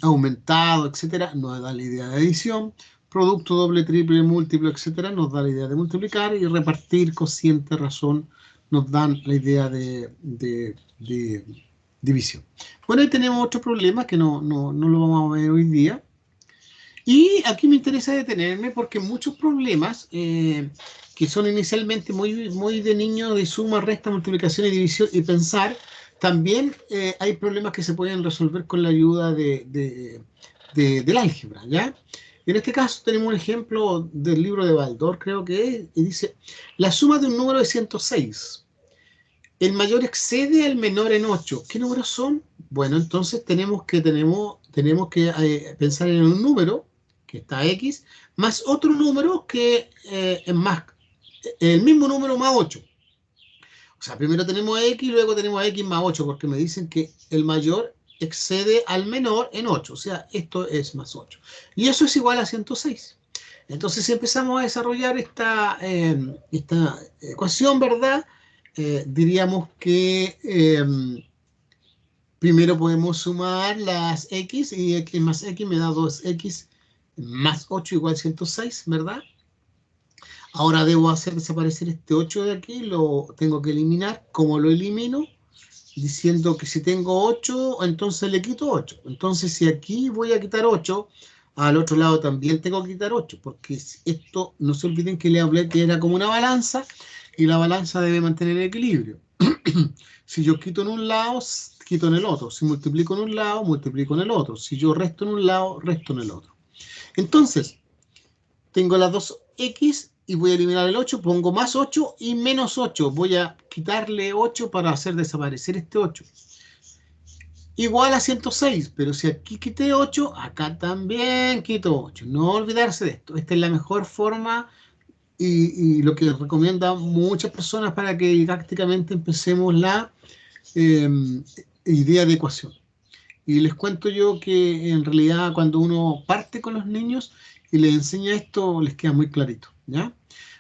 aumentado, etcétera, nos da la idea de adición. Producto doble, triple, múltiplo, etcétera, nos da la idea de multiplicar. Y repartir, cociente, razón, nos dan la idea de división. Bueno, ahí tenemos otro problema que no lo vamos a ver hoy día. Y aquí me interesa detenerme porque muchos problemas que son inicialmente muy de niño de suma, resta, multiplicación y división y pensar, también hay problemas que se pueden resolver con la ayuda del álgebra, ¿ya? En este caso tenemos un ejemplo del libro de Baldor, creo que es, y dice, la suma de un número es 106. El mayor excede al menor en 8. ¿Qué números son? Bueno, entonces tenemos que pensar en un número, que está X, más otro número que es más, el mismo número más 8. O sea, primero tenemos X, luego tenemos X más 8, porque me dicen que el mayor excede al menor en 8. O sea, esto es más 8. Y eso es igual a 106. Entonces, si empezamos a desarrollar esta ecuación, ¿verdad? Diríamos que primero podemos sumar las X y X más X me da 2X más 8 igual a 106, ¿verdad? Ahora debo hacer desaparecer este 8 de aquí, lo tengo que eliminar. ¿Cómo lo elimino? Diciendo que si tengo 8, entonces le quito 8. Entonces, si aquí voy a quitar 8, al otro lado también tengo que quitar 8, porque esto, no se olviden que le hablé que era como una balanza, y la balanza debe mantener el equilibrio. Si yo quito en un lado, quito en el otro. Si multiplico en un lado, multiplico en el otro. Si yo resto en un lado, resto en el otro. Entonces, tengo las dos X y voy a eliminar el 8, pongo más 8 y menos 8. Voy a quitarle 8 para hacer desaparecer este 8. Igual a 106, pero si aquí quité 8, acá también quito 8. No olvidarse de esto. Esta es la mejor forma y lo que recomiendan muchas personas para que didácticamente empecemos la idea de ecuación. Y les cuento yo que en realidad cuando uno parte con los niños y les enseña esto, les queda muy clarito, ¿ya?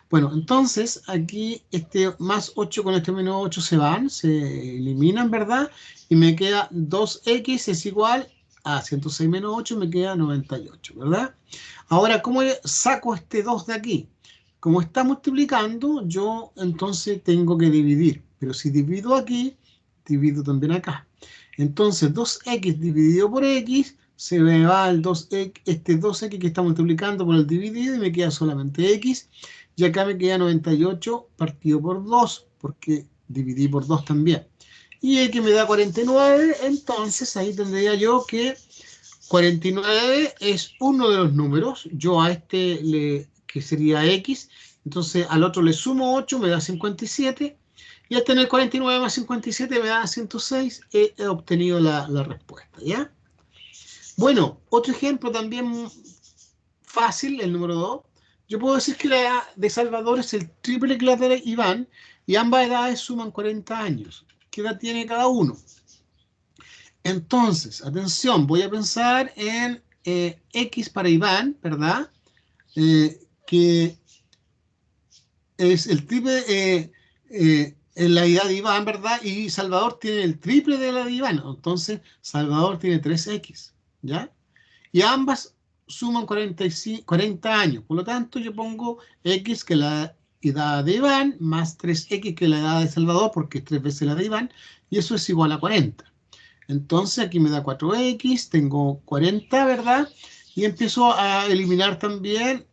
Bueno, entonces aquí este más 8 con este menos 8 se eliminan, ¿verdad? Y me queda 2x es igual a 106 menos 8, me queda 98, ¿verdad? Ahora, ¿cómo saco este 2 de aquí? Como está multiplicando, yo entonces tengo que dividir. Pero si divido aquí, divido también acá. Entonces 2x dividido por x, se me va el 2x, este 2x que está multiplicando por el dividido y me queda solamente x. Y acá me queda 98 partido por 2, porque dividí por 2 también. Y x me da 49, entonces ahí tendría yo que 49 es uno de los números. Yo a este, que sería x, entonces al otro le sumo 8, me da 57. Y al tener 49 más 57 me da 106, he obtenido la respuesta, ¿ya? Bueno, otro ejemplo también fácil, el número 2. Yo puedo decir que la edad de Salvador es el triple que la de Iván, y ambas edades suman 40 años. ¿Qué edad tiene cada uno? Entonces, atención, voy a pensar en X para Iván, ¿verdad? Que es el triple, la edad de Iván, ¿verdad? Y Salvador tiene el triple de la de Iván. Entonces, Salvador tiene 3x, ¿ya? Y ambas suman 40 años. Por lo tanto, yo pongo x, que es la edad de Iván, más 3x, que es la edad de Salvador, porque es 3 veces la de Iván, y eso es igual a 40. Entonces, aquí me da 4x, tengo 40, ¿verdad? Y empiezo a eliminar también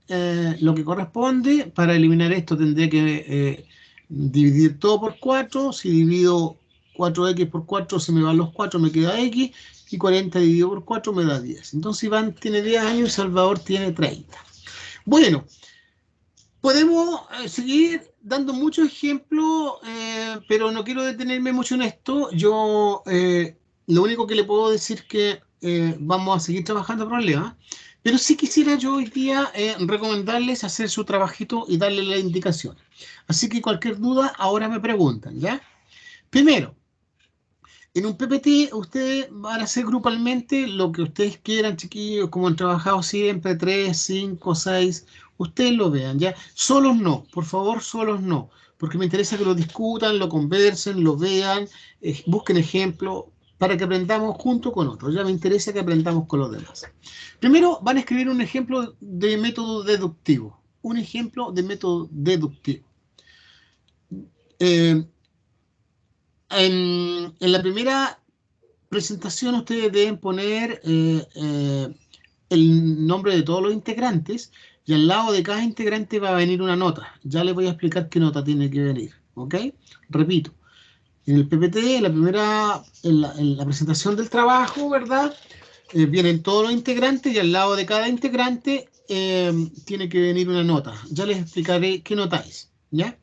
lo que corresponde. Para eliminar esto tendré que dividir todo por 4. Si divido 4x por 4 se me van los 4, me queda x. Y 40 dividido por 4 me da 10. Entonces Iván tiene 10 años y Salvador tiene 30. Bueno, podemos seguir dando muchos ejemplos, pero no quiero detenerme mucho en esto. Yo lo único que le puedo decir es que vamos a seguir trabajando problemas, pero sí quisiera yo hoy día recomendarles hacer su trabajito y darle la indicación. Así que cualquier duda ahora me preguntan, ¿ya? Primero, en un PPT ustedes van a hacer grupalmente lo que ustedes quieran, chiquillos, como han trabajado siempre, 3, 5, 6, ustedes lo vean, ¿ya? Solos no, por favor, solos no, porque me interesa que lo discutan, lo conversen, lo vean, busquen ejemplos, para que aprendamos junto con otros, ya me interesa que aprendamos con los demás. Primero van a escribir un ejemplo de método deductivo, un ejemplo de método deductivo. En la primera presentación ustedes deben poner el nombre de todos los integrantes y al lado de cada integrante va a venir una nota. Ya les voy a explicar qué nota tiene que venir, ¿ok? Repito, en el PPT, en la presentación del trabajo, ¿verdad? Vienen todos los integrantes y al lado de cada integrante tiene que venir una nota. Ya les explicaré qué nota es, ¿ya?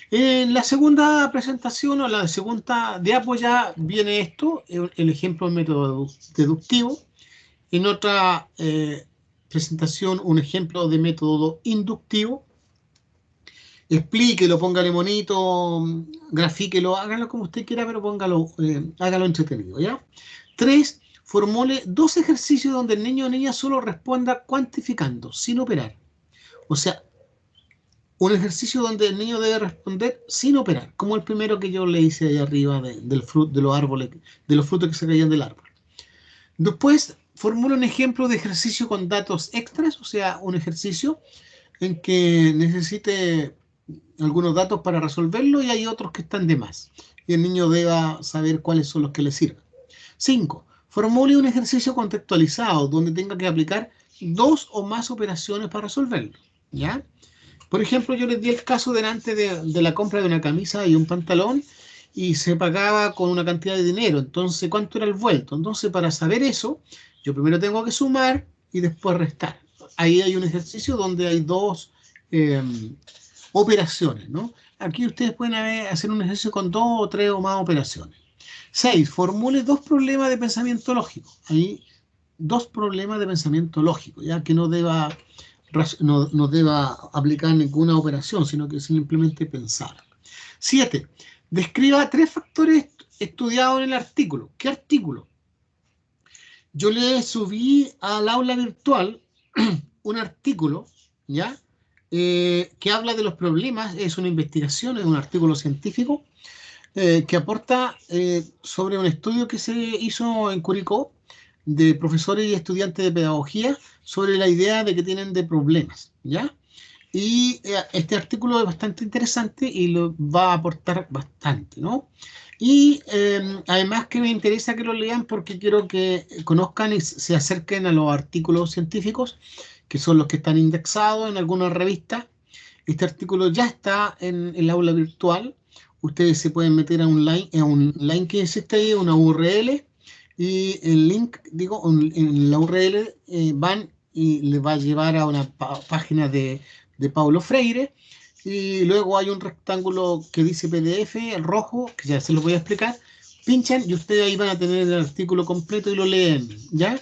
En la segunda presentación o la segunda diapo ya viene esto, el ejemplo del método deductivo. En otra presentación, un ejemplo de método inductivo. Explíquelo, póngale monito, grafíquelo, hágalo como usted quiera, pero póngalo, hágalo entretenido, ¿ya? 3. Formule 2 ejercicios donde el niño o niña solo responda cuantificando, sin operar. O sea, un ejercicio donde el niño debe responder sin operar, como el primero que yo le hice allá arriba de los árboles, de los frutos que se caían del árbol. Después, formula un ejemplo de ejercicio con datos extras, o sea, un ejercicio en que necesite algunos datos para resolverlo y hay otros que están de más. Y el niño deba saber cuáles son los que le sirven. 5. Formule un ejercicio contextualizado donde tenga que aplicar 2 o más operaciones para resolverlo, ¿ya? Por ejemplo, yo les di el caso delante de la compra de una camisa y un pantalón y se pagaba con una cantidad de dinero. Entonces, ¿cuánto era el vuelto? Entonces, para saber eso, yo primero tengo que sumar y después restar. Ahí hay un ejercicio donde hay 2 operaciones, ¿no? Aquí ustedes pueden hacer un ejercicio con 2 o 3 o más operaciones. 6. Formule 2 problemas de pensamiento lógico. Ahí 2 problemas de pensamiento lógico, ya que no deba aplicar ninguna operación, sino que simplemente pensar. 7. Describa 3 factores estudiados en el artículo. ¿Qué artículo? Yo le subí al aula virtual un artículo, ¿ya? Que habla de los problemas, es una investigación, es un artículo científico que aporta sobre un estudio que se hizo en Curicó de profesores y estudiantes de pedagogía sobre la idea de que tienen de problemas, ¿ya? Y este artículo es bastante interesante y lo va a aportar bastante, ¿no? Y además que me interesa que lo lean porque quiero que conozcan y se acerquen a los artículos científicos, que son los que están indexados en alguna revista. Este artículo ya está en el aula virtual. Ustedes se pueden meter a un link que existe ahí, una URL, y el link, digo, en la URL van y les va a llevar a una página de Paulo Freire, y luego hay un rectángulo que dice PDF rojo, que ya se lo voy a explicar, pinchan y ustedes ahí van a tener el artículo completo y lo leen, ¿ya?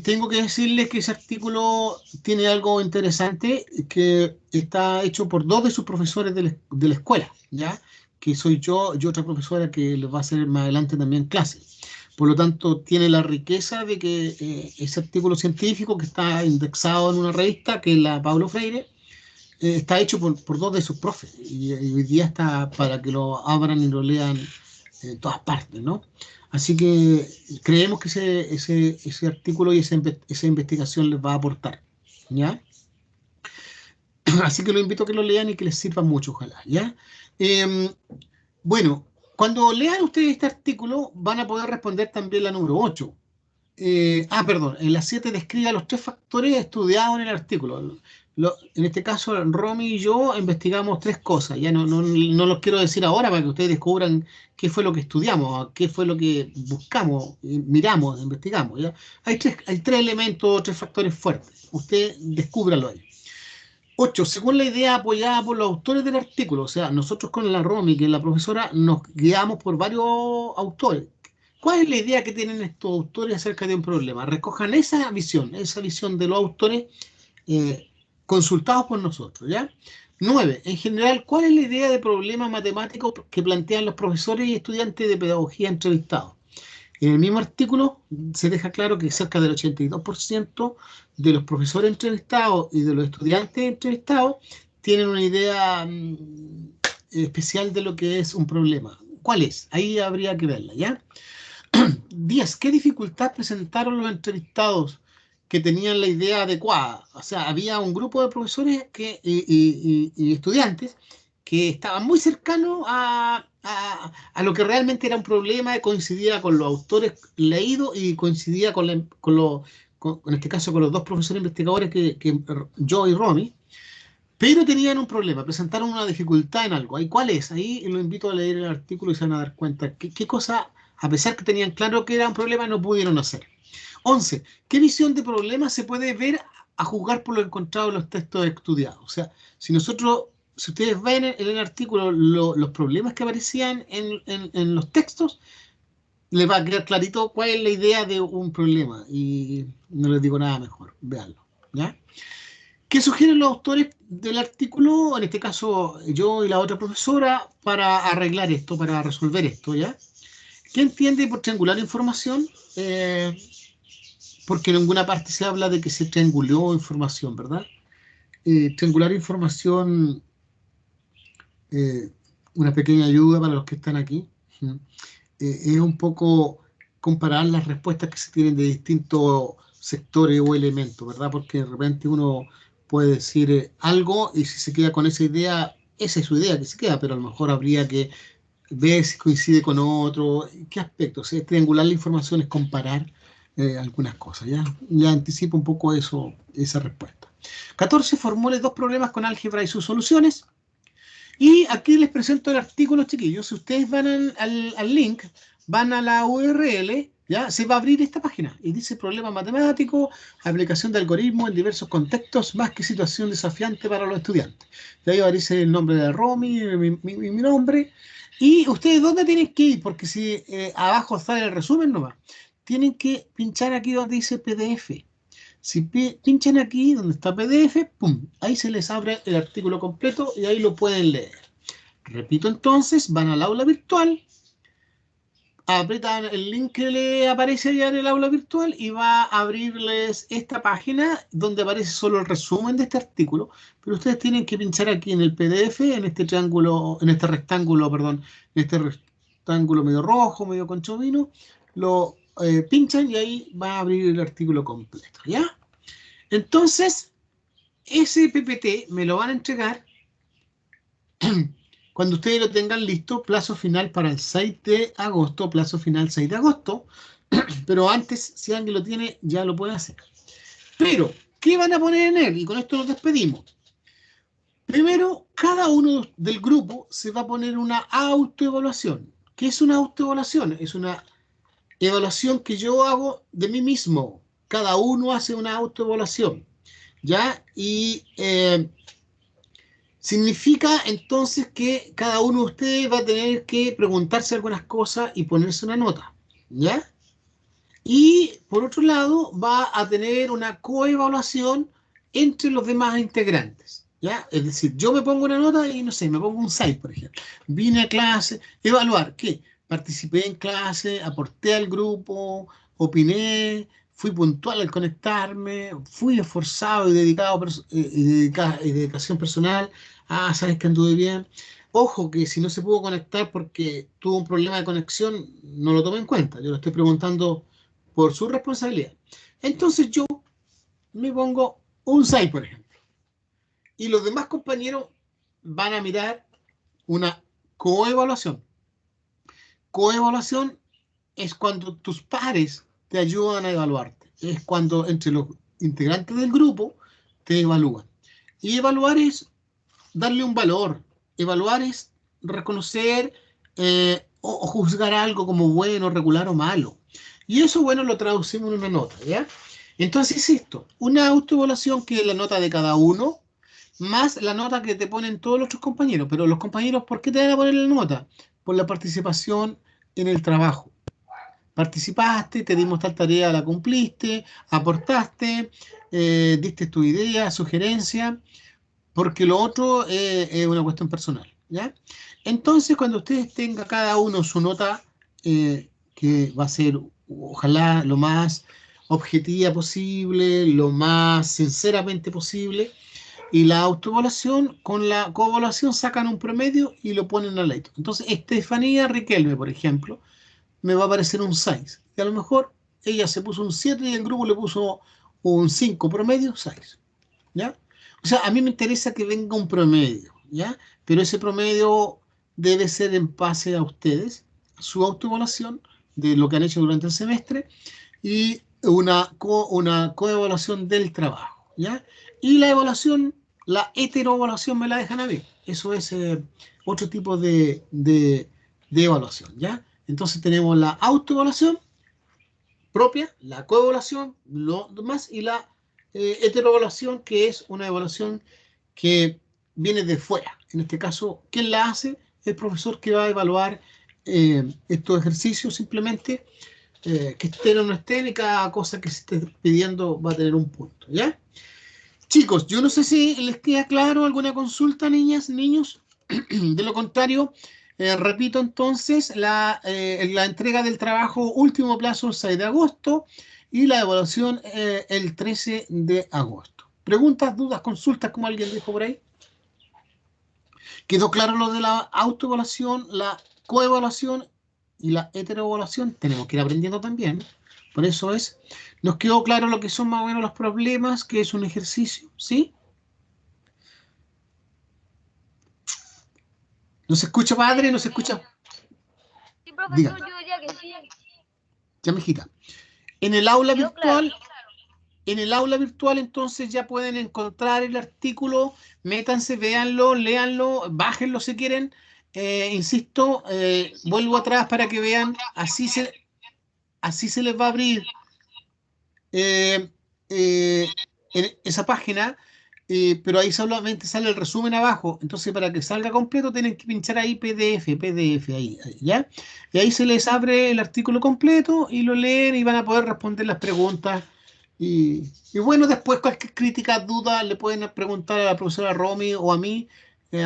Tengo que decirles que ese artículo tiene algo interesante, que está hecho por 2 de sus profesores de la escuela, ¿ya? Que soy yo y otra profesora que les va a hacer más adelante también clases. Por lo tanto, tiene la riqueza de que ese artículo científico que está indexado en una revista, que es la Paulo Freire, está hecho por dos de sus profes y hoy día está para que lo abran y lo lean en todas partes, ¿no? Así que creemos que ese artículo y esa investigación les va a aportar, ¿ya? Así que los invito a que lo lean y que les sirva mucho, ojalá, ¿ya? Bueno, cuando lean ustedes este artículo van a poder responder también la número 8. Perdón, en la 7 describe los 3 factores estudiados en el artículo. En este caso, Romy y yo investigamos 3 cosas. Ya no los quiero decir ahora para que ustedes descubran qué fue lo que estudiamos, qué fue lo que buscamos, miramos, investigamos. ¿Ya? Hay tres elementos, 3 factores fuertes. Usted descúbralo ahí. 8. Según la idea apoyada por los autores del artículo, o sea, nosotros con la Romy, que es la profesora, nos guiamos por varios autores. ¿Cuál es la idea que tienen estos autores acerca de un problema? Recojan esa visión de los autores consultados por nosotros, ¿ya? 9. En general, ¿cuál es la idea de problema matemático que plantean los profesores y estudiantes de pedagogía entrevistados? En el mismo artículo se deja claro que cerca del 82% de los profesores entrevistados y de los estudiantes entrevistados tienen una idea especial de lo que es un problema. ¿Cuál es? Ahí habría que verla, ¿ya? 10. ¿Qué dificultad presentaron los entrevistados que tenían la idea adecuada? O sea, había un grupo de profesores y estudiantes que estaban muy cercanos a lo que realmente era un problema, y coincidía con los autores leídos y coincidía en este caso con los dos profesores investigadores que yo y Romy, pero tenían un problema, presentaron una dificultad en algo. ¿Y cuál es? Ahí lo invito a leer el artículo y se van a dar cuenta qué cosa, a pesar que tenían claro que era un problema, no pudieron hacer. 11. ¿Qué visión de problema se puede ver a juzgar por lo encontrado en los textos estudiados? O sea, si ustedes ven en el artículo los problemas que aparecían en los textos, les va a quedar clarito cuál es la idea de un problema. Y no les digo nada mejor, véanlo, ¿ya? ¿Qué sugieren los autores del artículo, en este caso yo y la otra profesora, para arreglar esto, para resolver esto, ¿ya? ¿Qué entiende por triangular información? Porque en ninguna parte se habla de que se trianguló información, ¿verdad? Triangular información, una pequeña ayuda para los que están aquí, es un poco comparar las respuestas que se tienen de distintos sectores o elementos, ¿verdad? Porque de repente uno puede decir algo y si se queda con esa idea, esa es su idea que se queda, pero a lo mejor habría que ver si coincide con otro, qué aspectos. Triangular la información es comparar algunas cosas, ya anticipo un poco esa respuesta. 14. Formule 2 problemas con álgebra y sus soluciones. Y aquí les presento el artículo, chiquillos. Si ustedes van al link, van a la URL, ¿ya? Se va a abrir esta página y dice problema matemático, aplicación de algoritmos en diversos contextos, más que situación desafiante para los estudiantes. Y ahí aparece el nombre de Romy, mi nombre. Y ustedes, ¿dónde tienen que ir? Porque si abajo sale el resumen nomás, tienen que pinchar aquí donde dice PDF. Si pinchan aquí donde está PDF, ¡pum! Ahí se les abre el artículo completo y ahí lo pueden leer. Repito entonces, van al aula virtual, apretan el link que le aparece allá en el aula virtual y va a abrirles esta página donde aparece solo el resumen de este artículo, pero ustedes tienen que pinchar aquí en el PDF, en este rectángulo medio rojo, medio conchovino, lo pinchan y ahí va a abrir el artículo completo, ¿ya? Entonces, ese PPT me lo van a entregar cuando ustedes lo tengan listo, plazo final para el 6 de agosto, plazo final 6 de agosto, pero antes, si alguien lo tiene, ya lo puede hacer. Pero, ¿qué van a poner en él? Y con esto nos despedimos. Primero, cada uno del grupo se va a poner una autoevaluación. ¿Qué es una autoevaluación? Es una evaluación que yo hago de mí mismo. Cada uno hace una autoevaluación, ¿ya? Y significa entonces que cada uno de ustedes va a tener que preguntarse algunas cosas y ponerse una nota, ¿ya? Y por otro lado, va a tener una coevaluación entre los demás integrantes, ¿ya? Es decir, yo me pongo una nota y no sé, me pongo un 6, por ejemplo. Vine a clase, evaluar, ¿qué? Participé en clase, aporté al grupo, opiné, fui puntual al conectarme, fui esforzado y dedicado, y dedicación personal, sabes que anduve bien. Ojo que si no se pudo conectar porque tuvo un problema de conexión, no lo tomé en cuenta, yo lo estoy preguntando por su responsabilidad. Entonces yo me pongo un 6, por ejemplo, y los demás compañeros van a mirar una coevaluación. Coevaluación es cuando tus pares te ayudan a evaluarte. Es cuando entre los integrantes del grupo te evalúan. Y evaluar es darle un valor. Evaluar es reconocer o juzgar algo como bueno, regular o malo. Y eso, bueno, lo traducimos en una nota, ¿ya? Entonces, esto, una autoevaluación que es la nota de cada uno, más la nota que te ponen todos los otros compañeros. Pero los compañeros, ¿por qué te van a poner la nota? Por la participación en el trabajo. Participaste, te dimos tal tarea, la cumpliste, aportaste, diste tu idea, sugerencia, porque lo otro es una cuestión personal, ¿ya? Entonces, cuando ustedes tengan cada uno su nota, que va a ser, ojalá, lo más objetiva posible, lo más sinceramente posible, y la autoevaluación, con la coevaluación sacan un promedio y lo ponen al lado. Entonces, Estefanía Riquelme, por ejemplo, me va a aparecer un 6. Y a lo mejor ella se puso un 7 y el grupo le puso un 5 promedio, 6. ¿Ya? O sea, a mí me interesa que venga un promedio, ¿ya? Pero ese promedio debe ser en base a ustedes, a su autoevaluación de lo que han hecho durante el semestre y una coevaluación del trabajo, ¿ya? Y la evaluación, la heteroevaluación me la dejan a mí. Eso es otro tipo de evaluación, ¿ya? Entonces tenemos la autoevaluación propia, la coevaluación, lo demás, y la heteroevaluación, que es una evaluación que viene de fuera. En este caso, ¿quién la hace? El profesor que va a evaluar estos ejercicios, simplemente que estén o no estén, y cada cosa que se esté pidiendo va a tener un punto, ¿ya? Chicos, yo no sé si les queda claro alguna consulta, niñas, niños. De lo contrario, repito entonces, la entrega del trabajo último plazo el 6 de agosto y la evaluación el 13 de agosto. ¿Preguntas, dudas, consultas, como alguien dijo por ahí? ¿Quedó claro lo de la autoevaluación, la coevaluación y la heteroevaluación? Tenemos que ir aprendiendo también. Por eso nos quedó claro lo que son más o menos los problemas, que es un ejercicio, ¿sí? ¿No se escucha, padre? ¿No se escucha? Sí, profesor, Diga. yo diría que sí. Ya, mijita. En el aula Quedó virtual, claro. en el aula virtual entonces ya pueden encontrar el artículo, métanse, véanlo, léanlo, bájenlo si quieren. Insisto, vuelvo atrás para que vean, así se les va a abrir eh, en esa página, pero ahí solamente sale el resumen abajo. Entonces, para que salga completo, tienen que pinchar ahí PDF, ahí, ¿ya? Y ahí se les abre el artículo completo y lo leen y van a poder responder las preguntas. Y bueno, después cualquier crítica, duda, le pueden preguntar a la profesora Romy o a mí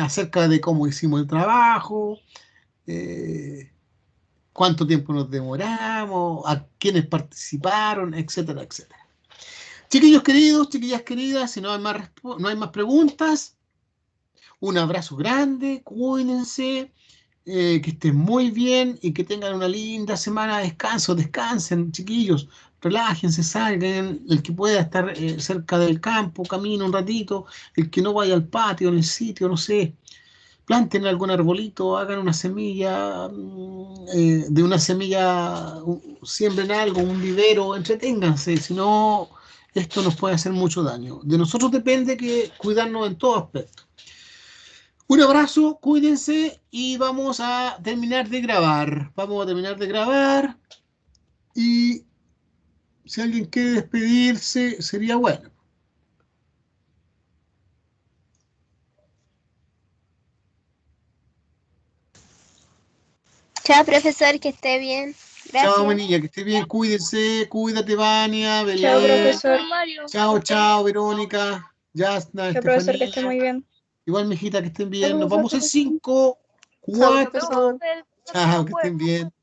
acerca de cómo hicimos el trabajo, eh, cuánto tiempo nos demoramos, a quiénes participaron, etcétera, etcétera. Chiquillos queridos, chiquillas queridas, si no hay más preguntas, un abrazo grande, cuídense, que estén muy bien y que tengan una linda semana de descanso. Descansen, chiquillos, relájense, salgan. El que pueda estar cerca del campo, camine un ratito. El que no vaya al patio, en el sitio, no sé. Planten algún arbolito, hagan una semilla, de una semilla, siembren algo, un vivero, entreténganse, si no, esto nos puede hacer mucho daño. De nosotros depende que cuidarnos en todo aspecto. Un abrazo, cuídense y vamos a terminar de grabar. Vamos a terminar de grabar y si alguien quiere despedirse, sería bueno. Chao, profesor, que esté bien. Gracias. Chao, niña, que esté bien, cuídense, cuídate, Vania, Chao, Belén. profesor. Chao, chao, Verónica, Yasna, Chao, profesor, que esté muy Estefanía. bien. Igual, mijita, que estén bien. Chao, Nos vamos en profesor. 5, Chao, 4. profesor. Chao, que estén bien.